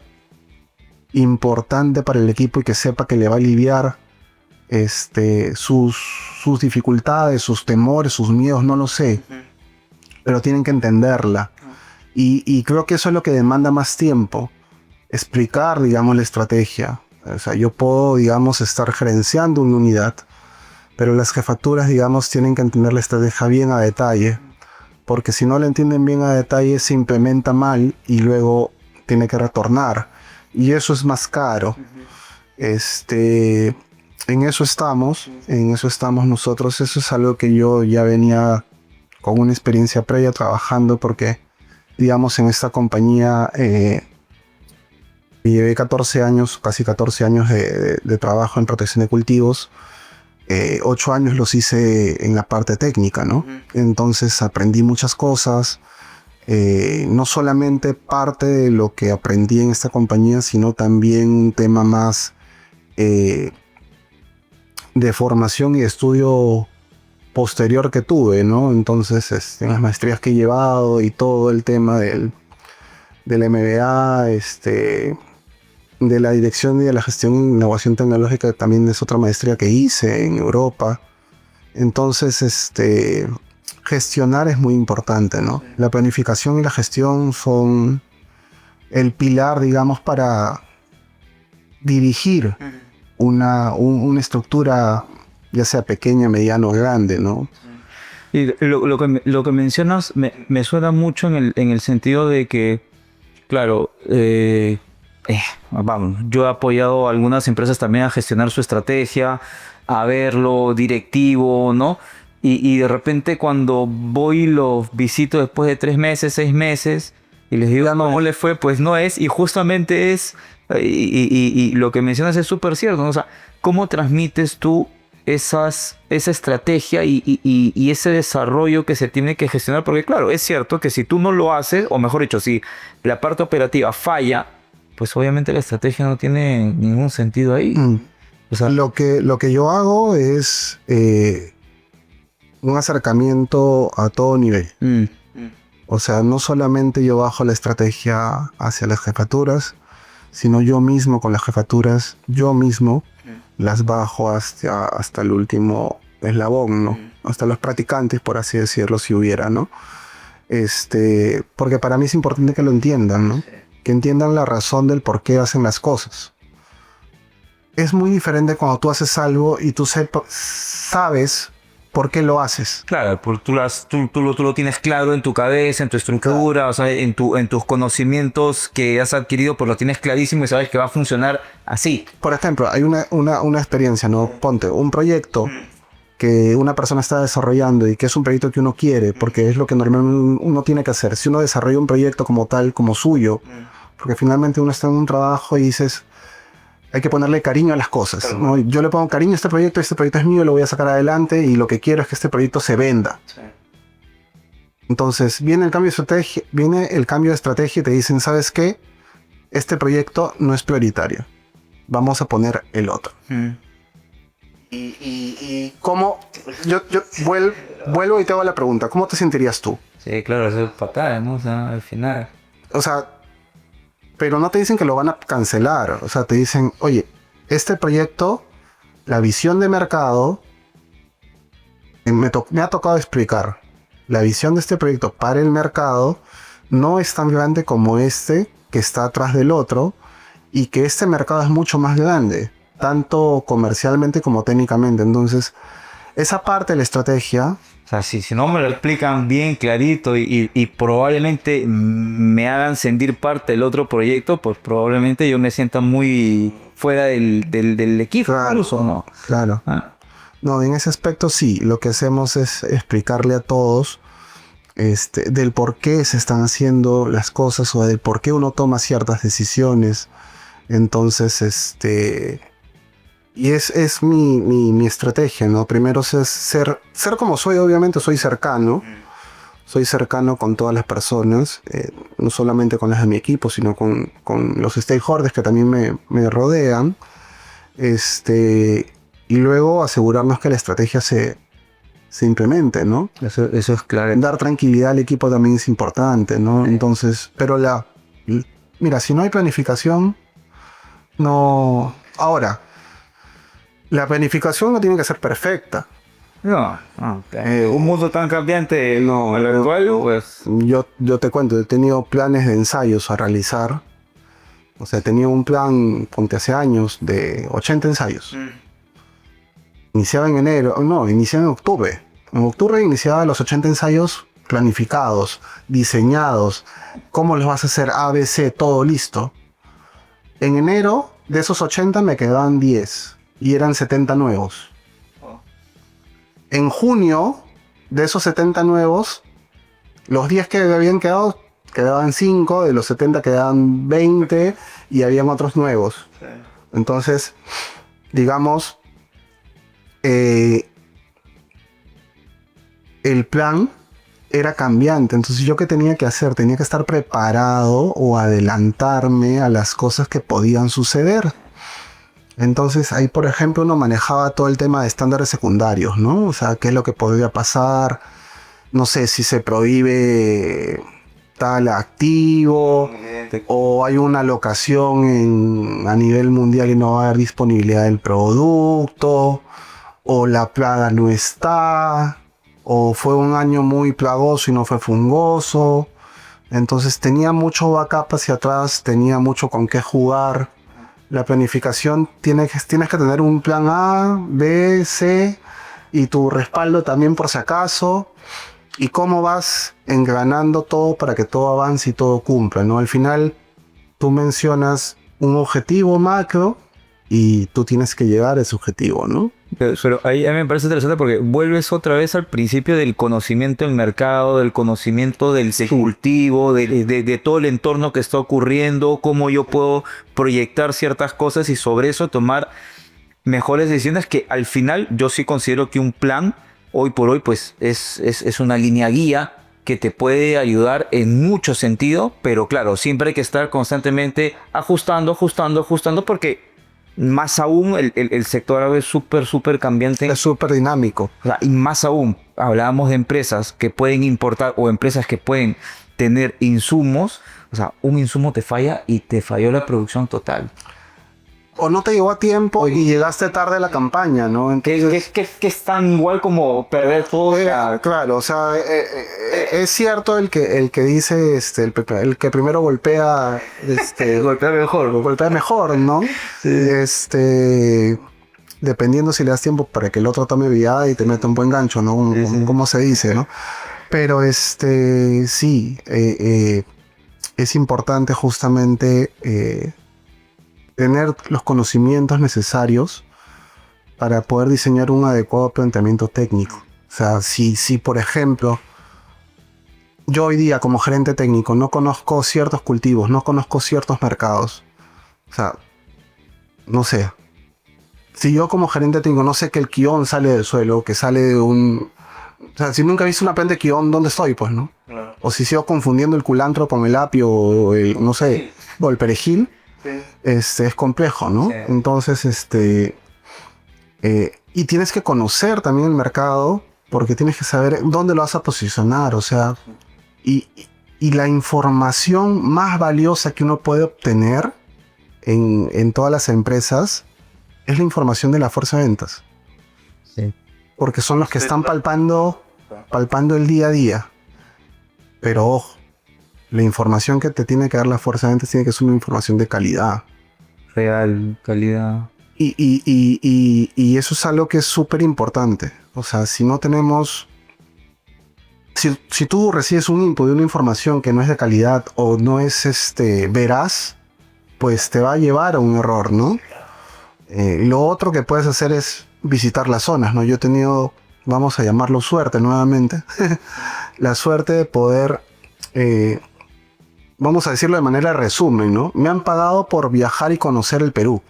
Speaker 1: importante para el equipo y que sepa que le va a aliviar sus dificultades, sus temores, sus miedos, no lo sé. Pero tienen que entenderla. Y creo que eso es lo que demanda más tiempo. Explicar, digamos, la estrategia. O sea, yo puedo, digamos, estar gerenciando una unidad, pero las jefaturas, digamos, tienen que entender la estrategia bien a detalle, porque si no la entienden bien a detalle se implementa mal y luego tiene que retornar, y eso es más caro. En eso estamos nosotros. Eso es algo que yo ya venía con una experiencia previa trabajando, porque, digamos, en esta compañía llevé 14 años, casi 14 años de trabajo en protección de cultivos. 8 años los hice en la parte técnica, ¿no? Entonces aprendí muchas cosas, no solamente parte de lo que aprendí en esta compañía, sino también un tema más de formación y estudio posterior que tuve, ¿no? Entonces, en las maestrías que he llevado y todo el tema del MBA, de la dirección y de la gestión e innovación tecnológica, también es otra maestría que hice en Europa. Entonces, gestionar es muy importante, ¿no? La planificación y la gestión son el pilar, digamos, para dirigir una estructura, ya sea pequeña, mediana o grande, ¿no?
Speaker 2: Y lo que mencionas me suena mucho en el sentido de que, claro, vamos, yo he apoyado a algunas empresas también a gestionar su estrategia, a verlo directivo, ¿no? Y de repente cuando voy y los visito después de 3 meses, 6 meses, y les digo, no, ¿cómo le fue? Pues no es, y justamente es, y lo que mencionas es súper cierto, ¿no? O sea, ¿cómo transmites tú esa estrategia y ese desarrollo que se tiene que gestionar? Porque claro, es cierto que si tú no lo haces, o mejor dicho, si la parte operativa falla, pues obviamente la estrategia no tiene ningún sentido ahí. O sea,
Speaker 1: lo que yo hago es un acercamiento a todo nivel. O sea, no solamente yo bajo la estrategia hacia las jefaturas, sino yo mismo con las jefaturas, yo mismo las bajo hasta el último eslabón, ¿no? Hasta los practicantes, por así decirlo, si hubiera, ¿no? Porque para mí es importante que lo entiendan, ¿no? Que entiendan la razón del por qué hacen las cosas. Es muy diferente cuando tú haces algo y tú sabes por qué lo haces.
Speaker 2: claro, tú lo tienes claro en tu cabeza, en tu estructura, claro. O sea, en tus conocimientos que has adquirido, pues lo tienes clarísimo y sabes que va a funcionar así.
Speaker 1: Por ejemplo, hay una experiencia, ¿no? Ponte un proyecto que una persona está desarrollando y que es un proyecto que uno quiere, porque es lo que normalmente uno tiene que hacer. Si uno desarrolla un proyecto como tal, como suyo, porque finalmente uno está en un trabajo y dices, hay que ponerle cariño a las cosas, ¿no? Yo le pongo cariño a este proyecto es mío, lo voy a sacar adelante y lo que quiero es que este proyecto se venda. Sí. Entonces viene el cambio de estrategia y te dicen, ¿sabes qué? Este proyecto no es prioritario. Vamos a poner el otro. Y ¿cómo? Yo vuelvo y te hago la pregunta, ¿cómo te sentirías tú?
Speaker 2: Sí, claro, eso es fatal, ¿no? O sea, al final.
Speaker 1: O sea, pero no te dicen que lo van a cancelar. O sea, te dicen, oye, este proyecto, la visión de mercado, me ha tocado explicar. La visión de este proyecto para el mercado no es tan grande como este que está atrás del otro, y que este mercado es mucho más grande, tanto comercialmente como técnicamente. Entonces, esa parte de la estrategia
Speaker 2: O sea, si no me lo explican bien clarito y probablemente me hagan sentir parte del otro proyecto, pues probablemente yo me sienta muy fuera del equipo,
Speaker 1: Claro,
Speaker 2: incluso, ¿no?
Speaker 1: claro.
Speaker 2: Ah,
Speaker 1: No, en ese aspecto sí, lo que hacemos es explicarle a todos del por qué se están haciendo las cosas o del por qué uno toma ciertas decisiones. Entonces, y es mi estrategia, ¿no? Primero es ser como soy, obviamente soy cercano con todas las personas, no solamente con las de mi equipo, sino con los stakeholders que también me rodean. Y luego asegurarnos que la estrategia se implemente, ¿no?
Speaker 2: eso es claro.
Speaker 1: Dar tranquilidad al equipo también es importante, ¿no? Entonces, pero mira, si no hay planificación, no. Ahora, la planificación no tiene que ser perfecta.
Speaker 2: No, un mundo tan cambiante,
Speaker 1: No,
Speaker 2: el actual, pues...
Speaker 1: yo te cuento, he tenido planes de ensayos a realizar. O sea, tenía un plan, ponte hace años, de 80 ensayos. Iniciaba en enero, no, iniciaba en octubre. En octubre iniciaba los 80 ensayos planificados, diseñados. ¿Cómo los vas a hacer? A, B, C, todo listo. En enero, de esos 80 me quedaban 10 y eran 70 nuevos. En junio, de esos 70 nuevos, los 10 que habían quedado, quedaban 5, de los 70 quedaban 20 y habían otros nuevos. Sí. Entonces, digamos, el plan era cambiante. Entonces, ¿yo qué tenía que hacer? Tenía que estar preparado o adelantarme a las cosas que podían suceder. Entonces, ahí, por ejemplo, uno manejaba todo el tema de estándares secundarios, ¿no? O sea, qué es lo que podría pasar. No sé, si se prohíbe tal activo o hay una locación a nivel mundial y no va a haber disponibilidad del producto, o la plaga no está, o fue un año muy plagoso y no fue fungoso. Entonces tenía mucho backup hacia atrás, tenía mucho con qué jugar. La planificación tienes que tener un plan A, B, C y tu respaldo también por si acaso. Y cómo vas engranando todo para que todo avance y todo cumpla, ¿no? Al final tú mencionas un objetivo macro y tú tienes que llegar a ese objetivo, ¿no?
Speaker 2: Pero ahí a mí me parece interesante porque vuelves otra vez al principio del conocimiento del mercado, del conocimiento del cultivo, de todo el entorno que está ocurriendo, cómo yo puedo proyectar ciertas cosas y sobre eso tomar mejores decisiones, que al final yo sí considero que un plan hoy por hoy pues es una línea guía que te puede ayudar en mucho sentido, pero claro, siempre hay que estar constantemente ajustando porque más aún el sector árabe es súper cambiante.
Speaker 1: Es súper dinámico.
Speaker 2: O sea, y más aún, hablábamos de empresas que pueden importar o empresas que pueden tener insumos. O sea, un insumo te falla y te falló la producción total.
Speaker 1: O no te llegó a tiempo y llegaste tarde a la campaña, ¿no? Entonces,
Speaker 2: que es tan igual como perder todo.
Speaker 1: Claro, o sea, es cierto el que dice, el que primero golpea, golpea mejor, ¿no? Sí. Dependiendo si le das tiempo para que el otro tome viada y te meta un buen gancho, ¿no? Como se dice, ¿no? Pero sí, es importante justamente tener los conocimientos necesarios para poder diseñar un adecuado planteamiento técnico. O sea, si por ejemplo, yo hoy día como gerente técnico no conozco ciertos cultivos, no conozco ciertos mercados, o sea, no sé. Si yo como gerente técnico no sé que el quión sale del suelo, que sale de un... O sea, si nunca he visto una planta de quión, ¿dónde estoy? Pues, ¿no? Claro. O si sigo confundiendo el culantro con el apio, o el, no sé, o el perejil. Sí. Es complejo, ¿no? Sí. Entonces, y tienes que conocer también el mercado, porque tienes que saber dónde lo vas a posicionar, o sea, y la información más valiosa que uno puede obtener en todas las empresas es la información de la fuerza de ventas. Sí. Porque son los que están palpando el día a día. Pero ojo, la información que te tiene que dar la fuerza de ventas tiene que ser una información de calidad.
Speaker 2: Real, calidad.
Speaker 1: Y eso es algo que es súper importante. O sea, si no tenemos si tú recibes un input de una información que no es de calidad o no es veraz, pues te va a llevar a un error, ¿no? Lo otro que puedes hacer es visitar las zonas, ¿no? Yo he tenido, vamos a llamarlo suerte nuevamente, la suerte de poder, vamos a decirlo de manera resumen, ¿no? Me han pagado por viajar y conocer el Perú.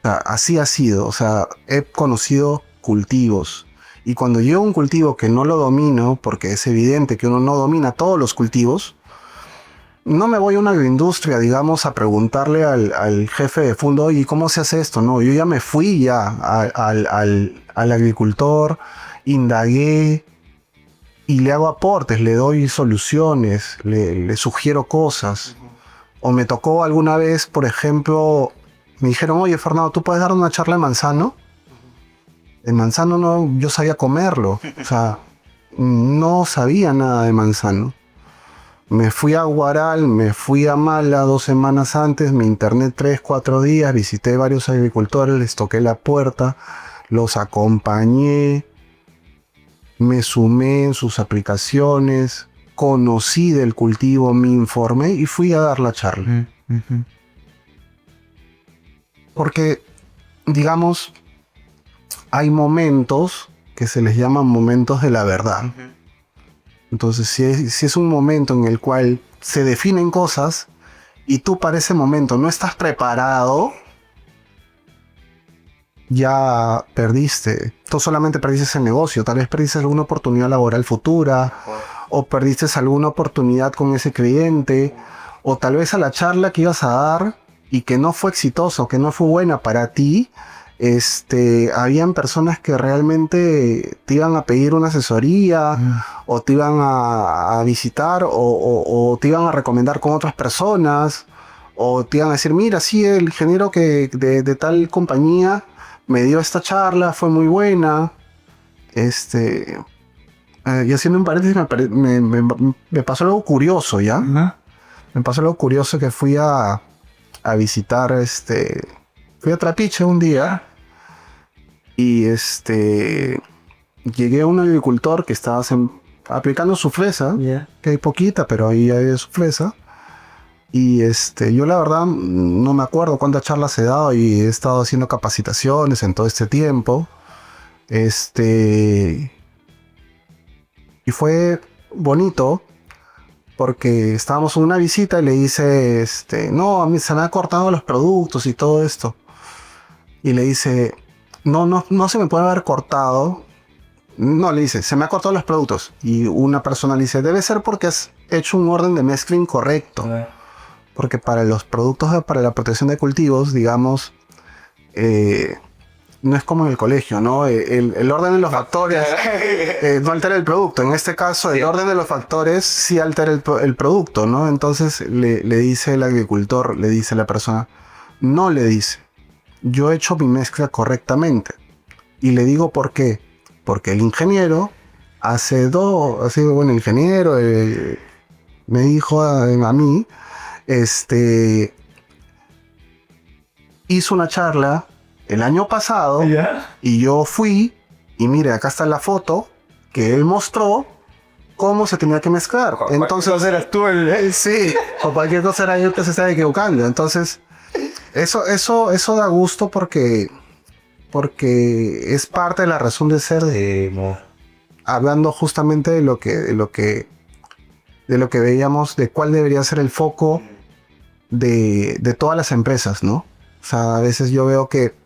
Speaker 1: O sea, así ha sido, o sea, he conocido cultivos. Y cuando llego a un cultivo que no lo domino, porque es evidente que uno no domina todos los cultivos, no me voy a una agroindustria, digamos, a preguntarle al jefe de fondo, oye, ¿cómo se hace esto? No, yo ya me fui ya al agricultor, indagué y le hago aportes, le doy soluciones, le sugiero cosas. O me tocó alguna vez, por ejemplo, me dijeron, oye, Fernando, ¿tú puedes dar una charla de manzano? El manzano no, yo sabía comerlo, o sea, no sabía nada de manzano. Me fui a Huaral, me fui a Mala 2 semanas antes, me interné 3, 4 días, visité varios agricultores, les toqué la puerta, los acompañé, me sumé en sus aplicaciones, conocí del cultivo, me informé y fui a dar la charla. Porque, digamos, hay momentos que se les llaman momentos de la verdad. Entonces, si es un momento en el cual se definen cosas y tú para ese momento no estás preparado, ya perdiste. Tú solamente perdiste el negocio, tal vez perdiste alguna oportunidad laboral futura, o perdiste alguna oportunidad con ese cliente, o tal vez a la charla que ibas a dar y que no fue exitoso, que no fue buena para ti, habían personas que realmente te iban a pedir una asesoría o te iban a visitar o te iban a recomendar con otras personas o te iban a decir, mira, sí, el ingeniero que de tal compañía me dio esta charla, fue muy buena. Y haciendo un paréntesis, me pasó algo curioso, ¿ya? Me pasó algo curioso que fui a visitar, fui a Trapiche un día y llegué a un agricultor que estaba aplicando su fresa, que hay poquita, pero ahí hay su fresa. Y yo la verdad no me acuerdo cuántas charlas he dado y he estado haciendo capacitaciones en todo este tiempo. Y fue bonito porque estábamos en una visita y le dice, no, a mí se me han cortado los productos y todo esto. Y le dice, no se me puede haber cortado. No, le dice, se me han cortado los productos. Y una persona le dice, debe ser porque has hecho un orden de mezcla incorrecto. Porque para los productos para la protección de cultivos, digamos, no es como en el colegio, ¿no? El orden de los factores no altera el producto. En este caso, el orden de los factores sí altera el producto, ¿no? Entonces le dice el agricultor, le dice la persona, no, le dice, yo he hecho mi mezcla correctamente. Y le digo por qué. Porque el ingeniero el ingeniero me dijo a mí, hizo una charla el año pasado y yo fui y mire, acá está la foto que él mostró cómo se tenía que mezclar. Entonces eras tú sí, o cualquier cosa era yo que se estaba equivocando. Entonces eso da gusto porque es parte de la razón de ser hablando justamente de lo que veíamos, de cuál debería ser el foco de todas las empresas, ¿no? O sea, a veces yo veo que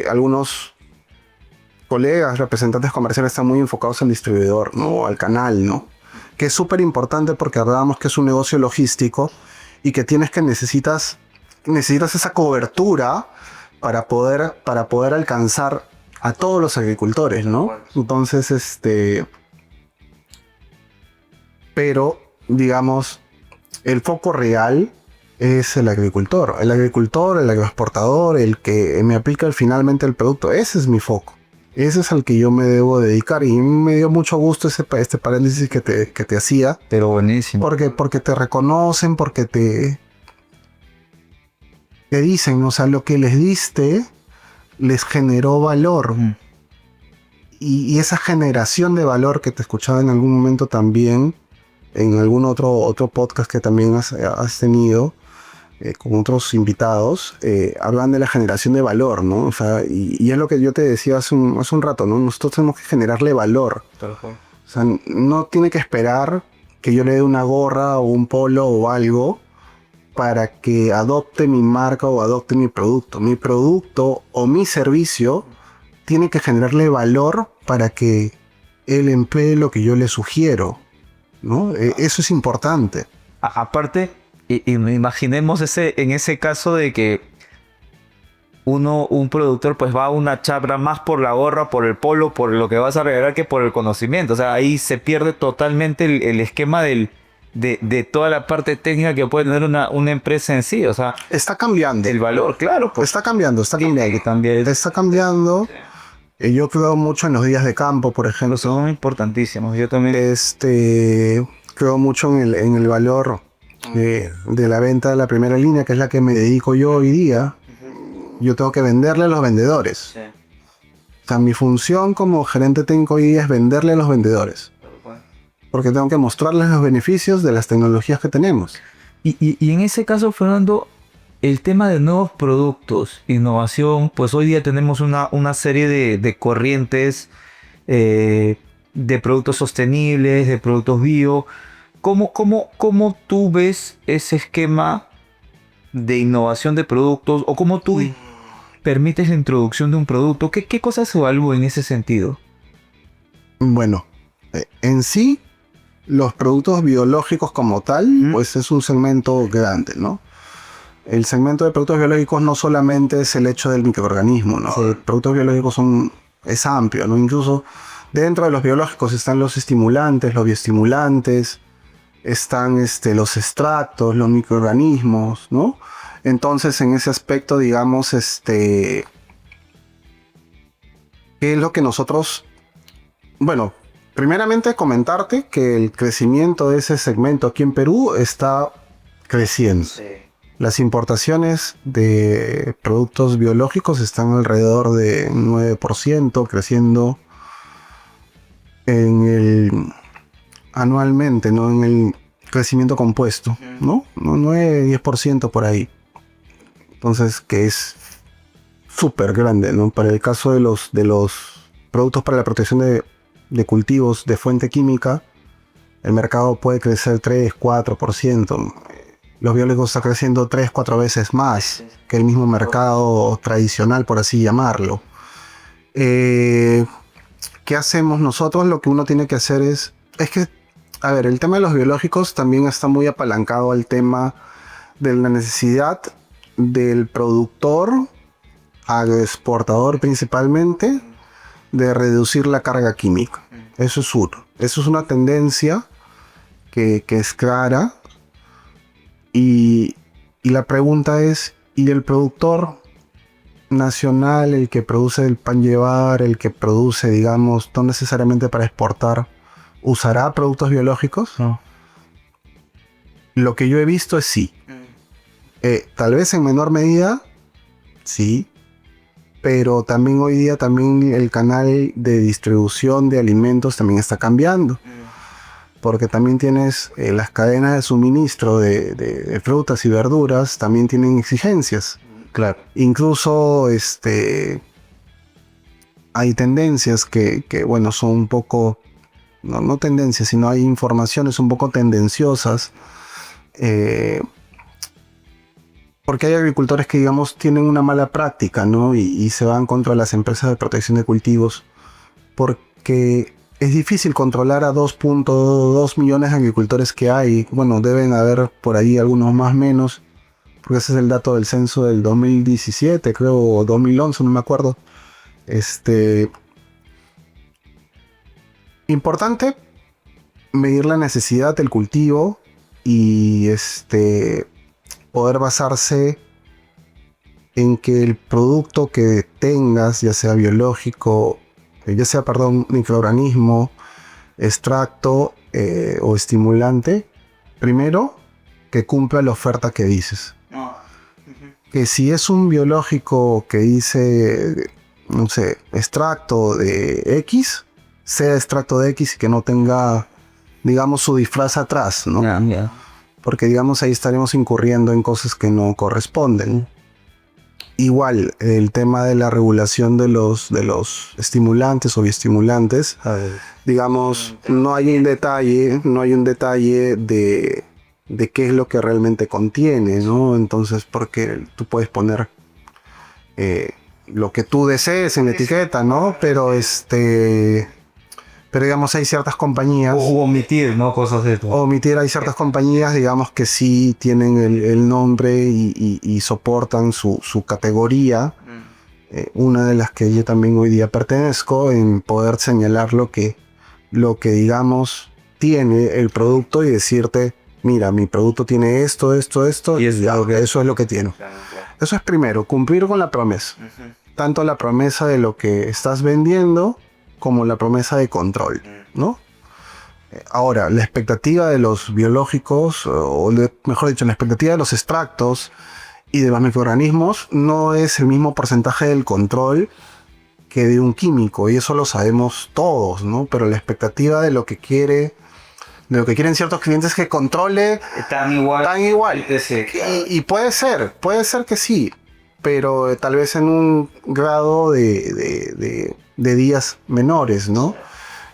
Speaker 1: algunos colegas, representantes comerciales están muy enfocados al distribuidor, ¿no? Al canal, ¿no? Que es súper importante porque hablábamos que es un negocio logístico y que necesitas esa cobertura para poder alcanzar a todos los agricultores, ¿no? Entonces, pero, digamos, el foco real es el agricultor, el agroexportador, el que me aplica finalmente el producto. Ese es mi foco. Ese es al que yo me debo dedicar. Y me dio mucho gusto este paréntesis que te hacía.
Speaker 2: Pero buenísimo.
Speaker 1: Porque te reconocen, porque te dicen, o sea, lo que les diste les generó valor. y esa generación de valor que te escuchaba en algún momento también, en algún otro podcast que también has tenido, con otros invitados, hablan de la generación de valor, ¿no? O sea, y es lo que yo te decía hace un rato, ¿no? Nosotros tenemos que generarle valor. O sea, no tiene que esperar que yo le dé una gorra o un polo o algo para que adopte mi marca o adopte mi producto. Mi producto o mi servicio tiene que generarle valor para que él emplee lo que yo le sugiero, ¿no? Eso es importante.
Speaker 2: Aparte, imaginemos en ese caso de que un productor pues va a una chapra más por la gorra, por el polo, por lo que vas a regalar que por el conocimiento. O sea, ahí se pierde totalmente el esquema de toda la parte técnica que puede tener una empresa en sí. O sea,
Speaker 1: está cambiando.
Speaker 2: El valor, claro.
Speaker 1: Pues, está cambiando.
Speaker 2: Está cambiando.
Speaker 1: Yo creo mucho en los días de campo, por ejemplo.
Speaker 2: Son importantísimos. Yo también.
Speaker 1: Creo mucho en el valor de la venta de la primera línea, que es la que me dedico yo hoy día. Yo tengo que venderle a los vendedores. Sí. O sea, mi función como gerente técnico hoy día es venderle a los vendedores. Porque tengo que mostrarles los beneficios de las tecnologías que tenemos.
Speaker 2: Y en ese caso, Fernando, el tema de nuevos productos, innovación, pues hoy día tenemos una serie de corrientes de productos sostenibles, de productos bio. ¿Cómo tú ves ese esquema de innovación de productos? ¿O cómo tú permites la introducción de un producto? ¿Qué cosas se evalúan en ese sentido?
Speaker 1: Bueno, en sí, los productos biológicos como tal, pues es un segmento grande, ¿no? El segmento de productos biológicos no solamente es el hecho del microorganismo, ¿no? Sí. Los productos biológicos es amplio, ¿no? Incluso dentro de los biológicos están los estimulantes, los bioestimulantes, están los extractos, los microorganismos, ¿no? Entonces, en ese aspecto, digamos, ¿qué es lo que nosotros... Bueno, primeramente comentarte que el crecimiento de ese segmento aquí en Perú está creciendo. Sí. Las importaciones de productos biológicos están alrededor de 9%, creciendo anualmente, ¿no? En el crecimiento compuesto, ¿no? 9-10% por ahí. Entonces, que es súper grande, ¿no? Para el caso de los productos para la protección de cultivos de fuente química, el mercado puede crecer 3-4%. Los biológicos están creciendo 3-4 veces más que el mismo mercado tradicional, por así llamarlo. ¿Qué hacemos nosotros? Lo que uno tiene que hacer es que, a ver, el tema de los biológicos también está muy apalancado al tema de la necesidad del productor, agroexportador principalmente, de reducir la carga química. Eso es uno. Eso es una tendencia que es clara. Y la pregunta es, ¿y el productor nacional, el que produce el pan llevar, el que produce, digamos, no necesariamente para exportar, usará productos biológicos? No. Lo que yo he visto es sí. Tal vez en menor medida, sí. Pero también hoy día el canal de distribución de alimentos también está cambiando. Porque también tienes las cadenas de suministro de frutas y verduras, también tienen exigencias. Claro. Incluso hay tendencias que bueno, son un poco, no tendencias, sino hay informaciones un poco tendenciosas. Porque hay agricultores que, digamos, tienen una mala práctica, ¿no? Y se van contra las empresas de protección de cultivos. Porque es difícil controlar a 2.2 millones de agricultores que hay. Bueno, deben haber por ahí algunos más o menos, porque ese es el dato del censo del 2017, creo, o 2011, no me acuerdo. Importante medir la necesidad del cultivo y poder basarse en que el producto que tengas, ya sea biológico, microorganismo, extracto o estimulante, primero que cumpla la oferta que dices. Que si es un biológico que dice, no sé, extracto de X, sea extracto de X y que no tenga, digamos, su disfraz atrás, ¿no? Porque, digamos, ahí estaremos incurriendo en cosas que no corresponden. Igual, el tema de la regulación de los estimulantes o bioestimulantes, digamos, no hay un detalle de qué es lo que realmente contiene, ¿no? Entonces, porque tú puedes poner lo que tú desees en la etiqueta, ¿no? Pero digamos, hay ciertas compañías...
Speaker 2: O omitir, ¿no? Cosas de esto.
Speaker 1: Omitir, hay ciertas compañías, digamos, que sí tienen el nombre y soportan su categoría. Una de las que yo también hoy día pertenezco, en poder señalar lo que digamos, tiene el producto y decirte, mira, mi producto tiene esto, y eso es lo que tiene. Eso es primero, cumplir con la promesa. Tanto la promesa de lo que estás vendiendo, como la promesa de control, ¿no? Ahora, la expectativa de los biológicos, mejor dicho, la expectativa de los extractos y de los microorganismos no es el mismo porcentaje del control que de un químico, y eso lo sabemos todos, ¿no? Pero la expectativa de lo que quieren ciertos clientes es que controle
Speaker 2: tan igual.
Speaker 1: Y puede ser que sí, pero tal vez en un grado de días menores, ¿no?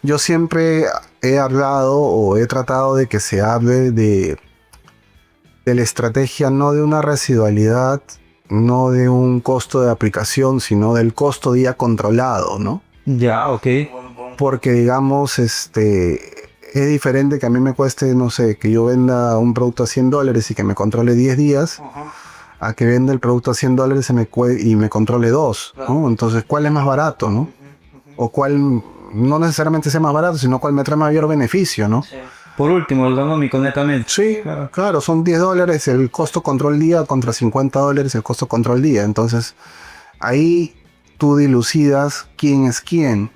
Speaker 1: Yo siempre he hablado o he tratado de que se hable de la estrategia, no de una residualidad, no de un costo de aplicación, sino del costo día controlado, ¿no?
Speaker 2: Ya, ok.
Speaker 1: Porque, digamos, es diferente que a mí me cueste, no sé, que yo venda un producto a $100 y que me controle 10 días, a que venda el producto a $100 y me controle 2, ¿no? Entonces, ¿cuál es más barato, no? O cuál, no necesariamente sea más barato, sino cuál me trae mayor beneficio, ¿no?
Speaker 2: Sí. Por último, el económico, netamente.
Speaker 1: Sí, claro, son $10 el costo control día contra $50 el costo control día. Entonces, ahí tú dilucidas quién es quién.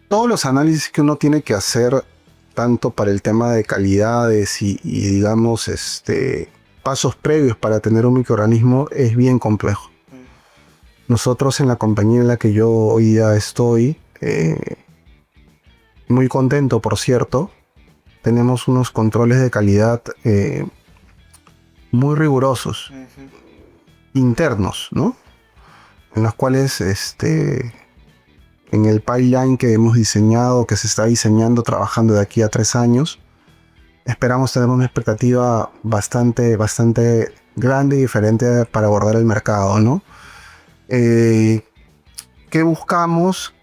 Speaker 1: Todos los análisis que uno tiene que hacer, tanto para el tema de calidades y digamos, pasos previos para tener un microorganismo, es bien complejo. Nosotros en la compañía en la que yo hoy día estoy, muy contento, por cierto, tenemos unos controles de calidad muy rigurosos, internos, ¿no? En los cuales, en el pipeline que hemos diseñado, que se está diseñando, trabajando de aquí a 3 años, esperamos tener una expectativa bastante grande y diferente para abordar el mercado, ¿no? ¿Qué buscamos?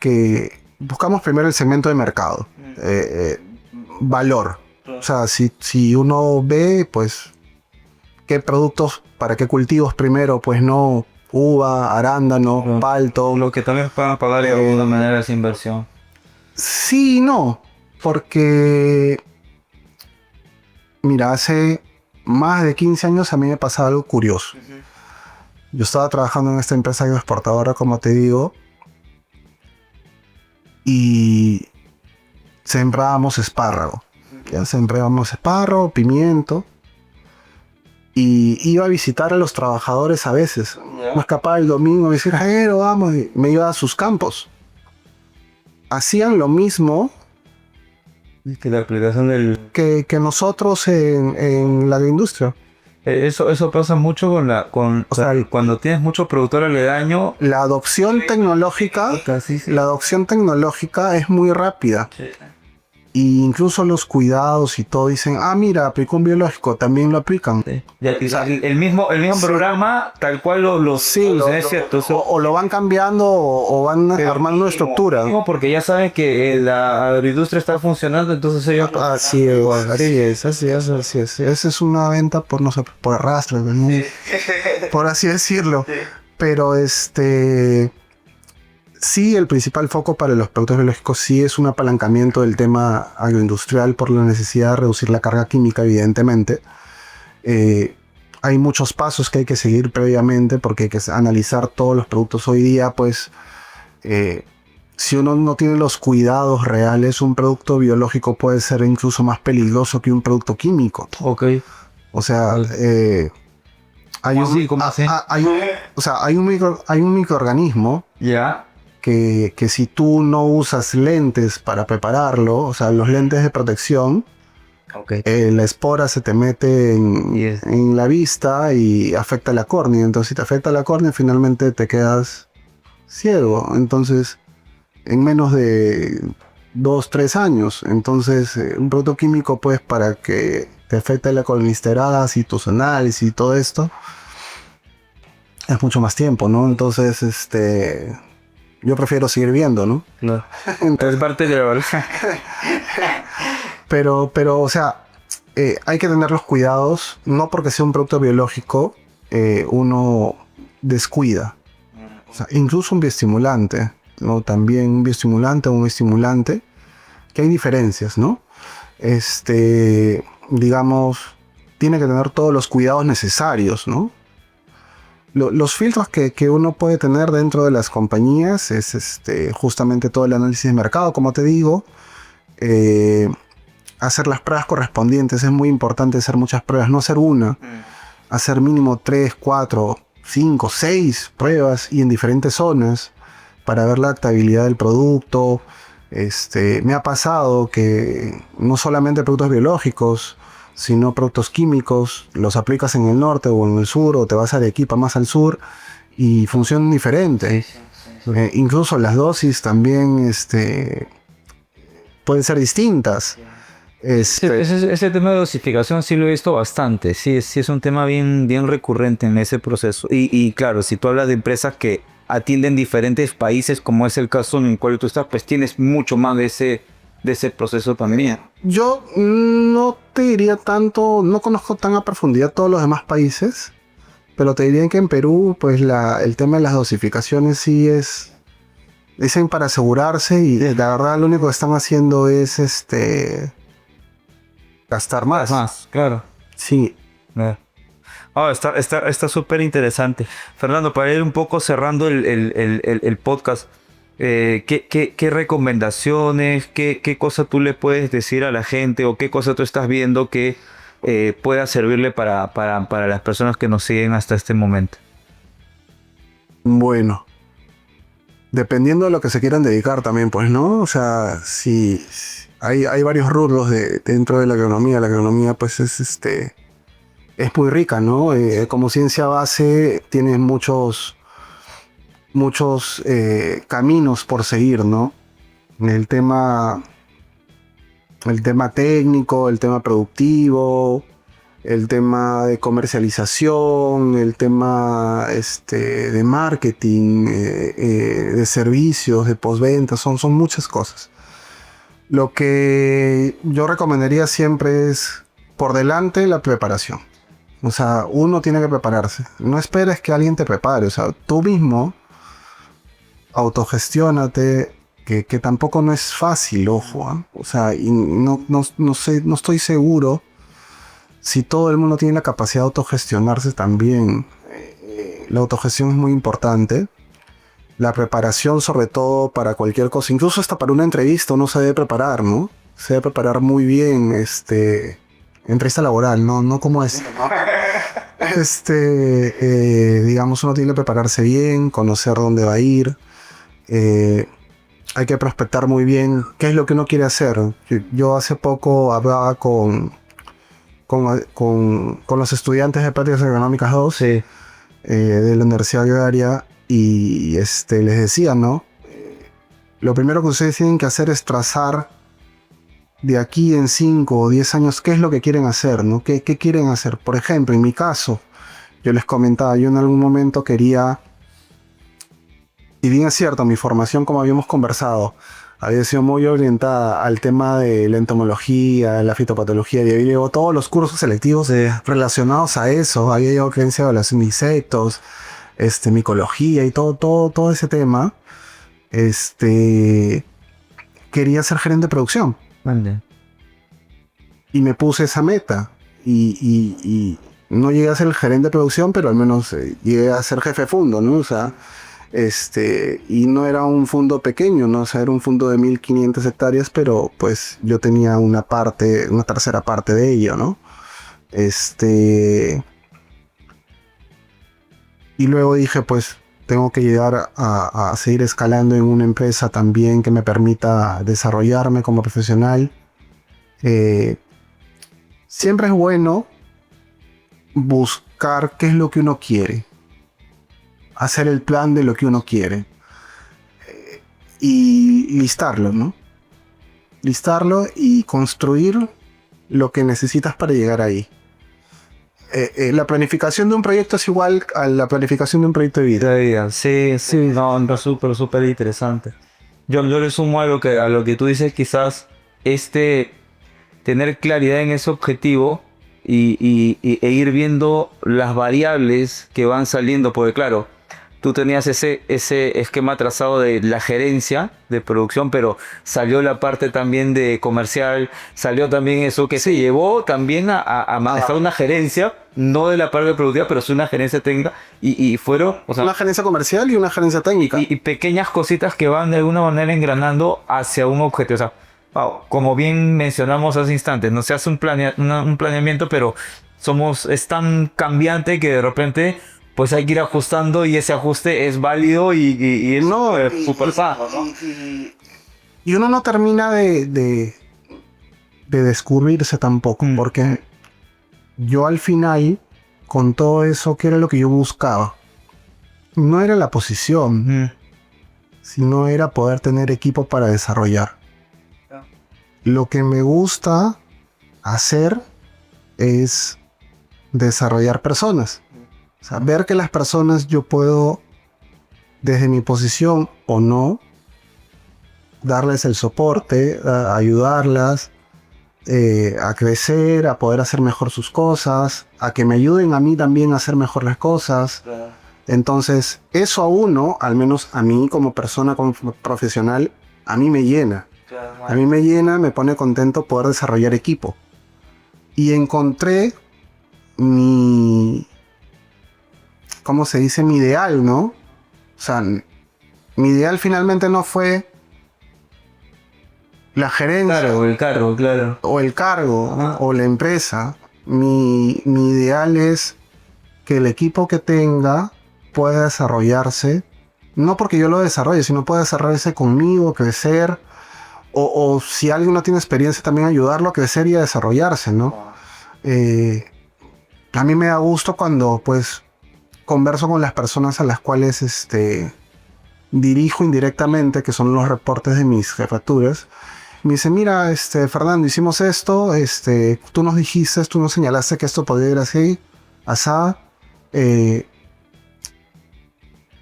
Speaker 1: Buscamos primero el segmento de mercado, valor. O sea, si uno ve, pues, qué productos, para qué cultivos primero, pues no, uva, arándano, palto.
Speaker 2: Lo que también puedan pagar de alguna manera esa inversión.
Speaker 1: Sí y no, porque, mira, hace más de 15 años a mí me pasaba algo curioso. Yo estaba trabajando en esta empresa agroexportadora, como te digo, y sembrábamos espárrago. Ya sembrábamos espárrago, pimiento, y iba a visitar a los trabajadores a veces. Me escapaba el domingo y decir, vamos, y me iba a sus campos. Hacían lo mismo
Speaker 2: Que la aplicación del...
Speaker 1: que nosotros en la agroindustria.
Speaker 2: Eso pasa mucho o sea, cuando tienes muchos productores aledaños.
Speaker 1: La adopción tecnológica es muy rápida.
Speaker 2: Sí.
Speaker 1: Y incluso los cuidados y todo dicen, mira, aplicó un biológico, también lo aplican.
Speaker 2: Sí. El mismo programa, tal cual es cierto.
Speaker 1: O lo van cambiando o van armando una estructura.
Speaker 2: No, porque ya saben que la agroindustria está funcionando, entonces ellos...
Speaker 1: Así es. Esa es una venta por arrastre, ¿no? Sí. Por así decirlo. Sí. Pero sí, el principal foco para los productos biológicos sí es un apalancamiento del tema agroindustrial por la necesidad de reducir la carga química, evidentemente. Hay muchos pasos que hay que seguir previamente porque hay que analizar todos los productos hoy día, pues si uno no tiene los cuidados reales, un producto biológico puede ser incluso más peligroso que un producto químico.
Speaker 2: Ok.
Speaker 1: O sea, Hay
Speaker 2: ¿Cómo así? ¿Cómo así?
Speaker 1: o sea, hay un microorganismo
Speaker 2: Ya.
Speaker 1: que si tú no usas lentes para prepararlo, o sea, los lentes de protección,
Speaker 2: Ok.
Speaker 1: la espora se te mete
Speaker 2: Yes.
Speaker 1: en la vista y afecta la córnea. Entonces, si te afecta la córnea, finalmente te quedas ciego. Entonces, en menos de 2, 3 años. Entonces, un producto químico, pues, para que te afecte la colonisterasa y tus análisis y todo esto, es mucho más tiempo, ¿no? Entonces, yo prefiero seguir viendo, ¿no?
Speaker 2: No. Es parte de la verdad.
Speaker 1: Pero, o sea, hay que tener los cuidados, no porque sea un producto biológico, uno descuida. O sea, incluso un bioestimulante, ¿no? También un bioestimulante o un estimulante, que hay diferencias, ¿no? Digamos, tiene que tener todos los cuidados necesarios, ¿no? Los filtros que uno puede tener dentro de las compañías es justamente todo el análisis de mercado, como te digo, hacer las pruebas correspondientes. Es muy importante hacer muchas pruebas, no hacer una, hacer mínimo 3, 4, 5, 6 pruebas y en diferentes zonas para ver la adaptabilidad del producto. Me ha pasado que no solamente productos biológicos, sino productos químicos, los aplicas en el norte o en el sur, o te vas a Arequipa más al sur y funcionan diferente. Incluso las dosis también pueden ser distintas.
Speaker 2: Ese tema de dosificación sí lo he visto bastante. Sí, es un tema bien recurrente en ese proceso. Y claro, si tú hablas de empresas que atienden diferentes países, como es el caso en el cual tú estás, pues tienes mucho más de ese proceso también.
Speaker 1: Yo no te diría tanto, no conozco tan a profundidad todos los demás países, pero te diría que en Perú, pues el tema de las dosificaciones sí dicen para asegurarse, y la verdad lo único que están haciendo es gastar más.
Speaker 2: Más, claro.
Speaker 1: Sí.
Speaker 2: Está súper interesante. Fernando, para ir un poco cerrando el podcast, ¿qué recomendaciones, qué cosa tú le puedes decir a la gente o qué cosa tú estás viendo que pueda servirle para las personas que nos siguen hasta este momento?
Speaker 1: Bueno, dependiendo de lo que se quieran dedicar también, pues, ¿no? O sea, si hay varios rubros dentro de la agronomía. La agronomía, pues, es muy rica, ¿no? Como ciencia base tienes muchos caminos por seguir, ¿no? El tema técnico, el tema productivo, el tema de comercialización, el tema de marketing, de servicios, de postventa, son muchas cosas. Lo que yo recomendaría siempre es, por delante, la preparación. O sea, uno tiene que prepararse. No esperes que alguien te prepare. O sea, tú mismo autogestiónate, que tampoco no es fácil, ojo, ¿eh? O sea, y no sé, no estoy seguro si todo el mundo tiene la capacidad de autogestionarse también. La autogestión es muy importante. La preparación, sobre todo para cualquier cosa, incluso hasta para una entrevista, uno se debe preparar, ¿no? Se debe preparar muy bien, entrevista laboral, no como esta, ¿no? Digamos, uno tiene que prepararse bien, conocer dónde va a ir. Hay que prospectar muy bien qué es lo que uno quiere hacer. Yo hace poco hablaba con los estudiantes de Prácticas Agronómicas 2,
Speaker 2: Sí.
Speaker 1: De la Universidad Agraria, y les decía, ¿no? Lo primero que ustedes tienen que hacer es trazar de aquí en 5 o 10 años qué es lo que quieren hacer, ¿no? ¿Qué quieren hacer? Por ejemplo, en mi caso, yo les comentaba, yo en algún momento quería, y bien es cierto, mi formación, como habíamos conversado, había sido muy orientada al tema de la entomología, la fitopatología, y había llevado todos los cursos selectivos relacionados a eso. Había llevado creencia de evaluación de insectos, micología y todo ese tema. Quería ser gerente de producción.
Speaker 2: Vale.
Speaker 1: Y me puse esa meta. Y no llegué a ser el gerente de producción, pero al menos llegué a ser jefe de fondo, ¿no? O sea, y no era un fondo pequeño, ¿no? O sea, era un fondo de 1500 hectáreas, pero pues yo tenía una tercera parte de ello, ¿no? Y luego dije, pues tengo que llegar a seguir escalando en una empresa también que me permita desarrollarme como profesional. Siempre es bueno buscar qué es lo que uno quiere, hacer el plan de lo que uno quiere y listarlo, ¿no? Listarlo y construir lo que necesitas para llegar ahí. La planificación de un proyecto es igual a la planificación de un proyecto de vida.
Speaker 3: Sí, sí, no, no, súper interesante. Yo le sumo a lo que tú dices, quizás tener claridad en ese objetivo e ir viendo las variables que van saliendo, porque claro, tú tenías ese esquema trazado de la gerencia de producción, pero salió la parte también de comercial, salió también eso que se llevó también a manejar una gerencia, no de la parte productiva, pero sí una gerencia técnica, y fueron, o sea,
Speaker 1: Una gerencia comercial y una gerencia técnica.
Speaker 3: y pequeñas cositas que van de alguna manera engranando hacia un objetivo. O sea, como bien mencionamos hace instantes, no se hace un planeamiento, pero es tan cambiante que de repente pues hay que ir ajustando y ese ajuste es válido y es súper sano, ¿no?
Speaker 1: Y uno no termina de descubrirse tampoco, porque yo al final, con todo eso, ¿qué era lo que yo buscaba? No era la posición, sino era poder tener equipo para desarrollar. Lo que me gusta hacer es desarrollar personas. O sea, ver que las personas yo puedo, desde mi posición o no, darles el soporte, ayudarlas a crecer, a poder hacer mejor sus cosas, a que me ayuden a mí también a hacer mejor las cosas.
Speaker 3: Claro.
Speaker 1: Entonces, eso a uno, al menos a mí como persona, como profesional, a mí me llena. A mí me llena, me pone contento poder desarrollar equipo. Y encontré ¿cómo se dice? Mi ideal, ¿no? O sea, mi ideal finalmente no fue la gerencia.
Speaker 3: Claro, el cargo, claro.
Speaker 1: O el cargo, o la empresa. Mi ideal es que el equipo que tenga pueda desarrollarse, no porque yo lo desarrolle, sino pueda desarrollarse conmigo, crecer, o si alguien no tiene experiencia, también ayudarlo a crecer y a desarrollarse, ¿no? A mí me da gusto cuando, pues, converso con las personas a las cuales dirijo indirectamente, que son los reportes de mis jefaturas. Me dicen, mira, Fernando, hicimos esto, tú nos dijiste, tú nos señalaste que esto podía ir así, asá.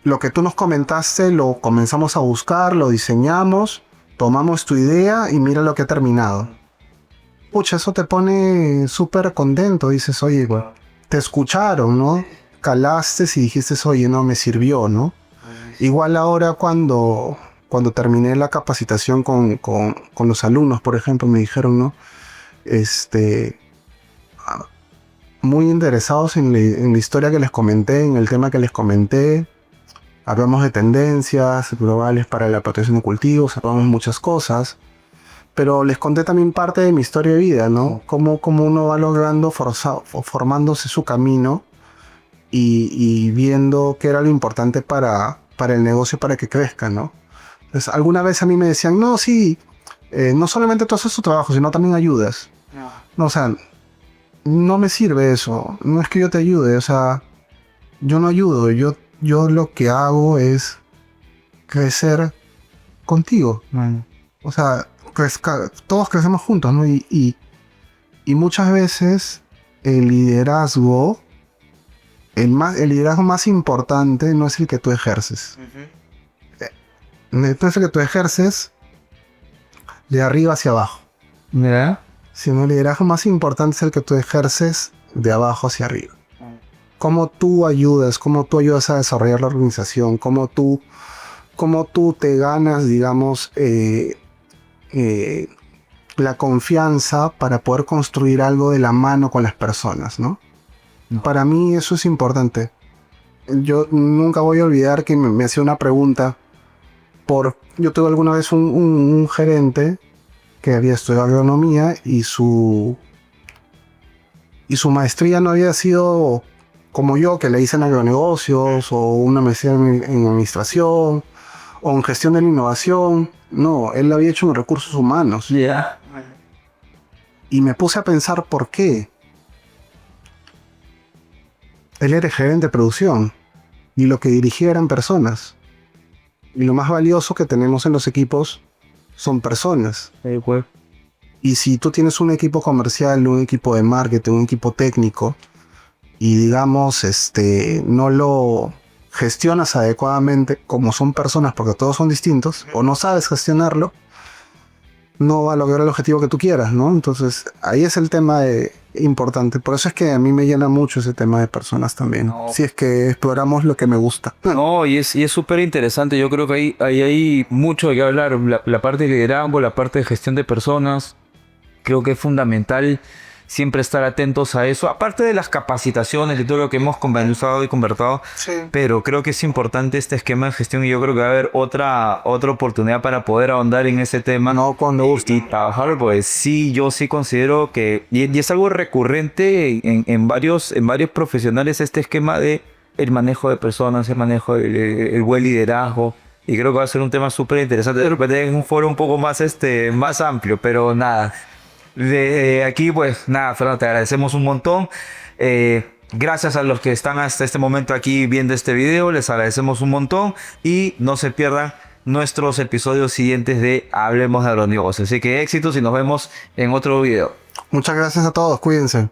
Speaker 1: Lo que tú nos comentaste lo comenzamos a buscar, lo diseñamos, tomamos tu idea y mira lo que ha terminado. Pucha, eso te pone súper contento. Dices, oye, te escucharon, ¿no? Calaste y dijiste, oye, no, me sirvió, ¿no? Igual ahora cuando terminé la capacitación con los alumnos, por ejemplo, me dijeron, ¿no? Muy interesados en la historia que les comenté, en el tema que les comenté. Hablamos de tendencias globales para la protección de cultivos, hablamos de muchas cosas. Pero les conté también parte de mi historia de vida, ¿no? Cómo uno va logrando, formándose su camino y viendo qué era lo importante para el negocio, para que crezca, ¿no? Entonces, alguna vez a mí me decían, no, sí, no solamente tú haces tu trabajo, sino también ayudas. No, o sea, no me sirve eso. No es que yo te ayude, o sea, yo no ayudo. Yo lo que hago es crecer contigo. O sea, todos crecemos juntos, ¿no? Y muchas veces el liderazgo más importante no es el que tú ejerces. No es el que tú ejerces de arriba hacia abajo.
Speaker 3: Mira.
Speaker 1: Sino el liderazgo más importante es el que tú ejerces de abajo hacia arriba. Cómo tú ayudas a desarrollar la organización, cómo tú te ganas, digamos, la confianza para poder construir algo de la mano con las personas, ¿no? Para mí eso es importante. Yo nunca voy a olvidar que me hacía una pregunta. Yo tuve alguna vez un gerente que había estudiado agronomía y su maestría no había sido como yo, que le hice en agronegocios o una maestría en administración o en gestión de la innovación. No, él lo había hecho en recursos humanos.
Speaker 3: Ya.
Speaker 1: Y me puse a pensar por qué. Él era gerente de producción y lo que dirigía eran personas. Y lo más valioso que tenemos en los equipos son personas.
Speaker 3: Pues.
Speaker 1: Y si tú tienes un equipo comercial, un equipo de marketing, un equipo técnico, y digamos, no lo gestionas adecuadamente, como son personas, porque todos son distintos, o no sabes gestionarlo, no va a lograr el objetivo que tú quieras, ¿no? Entonces, ahí es el tema importante. Por eso es que a mí me llena mucho ese tema de personas también.
Speaker 2: No.
Speaker 1: Si es que exploramos lo que me gusta.
Speaker 3: No, y es súper interesante. Yo creo que ahí hay mucho de qué hablar. La parte de liderazgo, la parte de gestión de personas. Creo que es fundamental siempre estar atentos a eso. Aparte de las capacitaciones y todo lo que hemos conversado y conversado.
Speaker 1: Sí.
Speaker 3: Pero creo que es importante este esquema de gestión y yo creo que va a haber otra oportunidad para poder ahondar en ese tema.
Speaker 1: No, cuando guste.
Speaker 3: Y trabajar, pues sí, yo sí considero que, y es algo recurrente en varios profesionales, este esquema de el manejo de personas, el manejo el buen liderazgo. Y creo que va a ser un tema súper interesante. De repente en un foro un poco más, más amplio, pero nada. De aquí, pues nada, Fernando, te agradecemos un montón. Gracias a los que están hasta este momento aquí viendo este video, les agradecemos un montón y no se pierdan nuestros episodios siguientes de Hablemos de Agronegocios. Así que éxitos y nos vemos en otro video.
Speaker 1: Muchas gracias a todos, cuídense.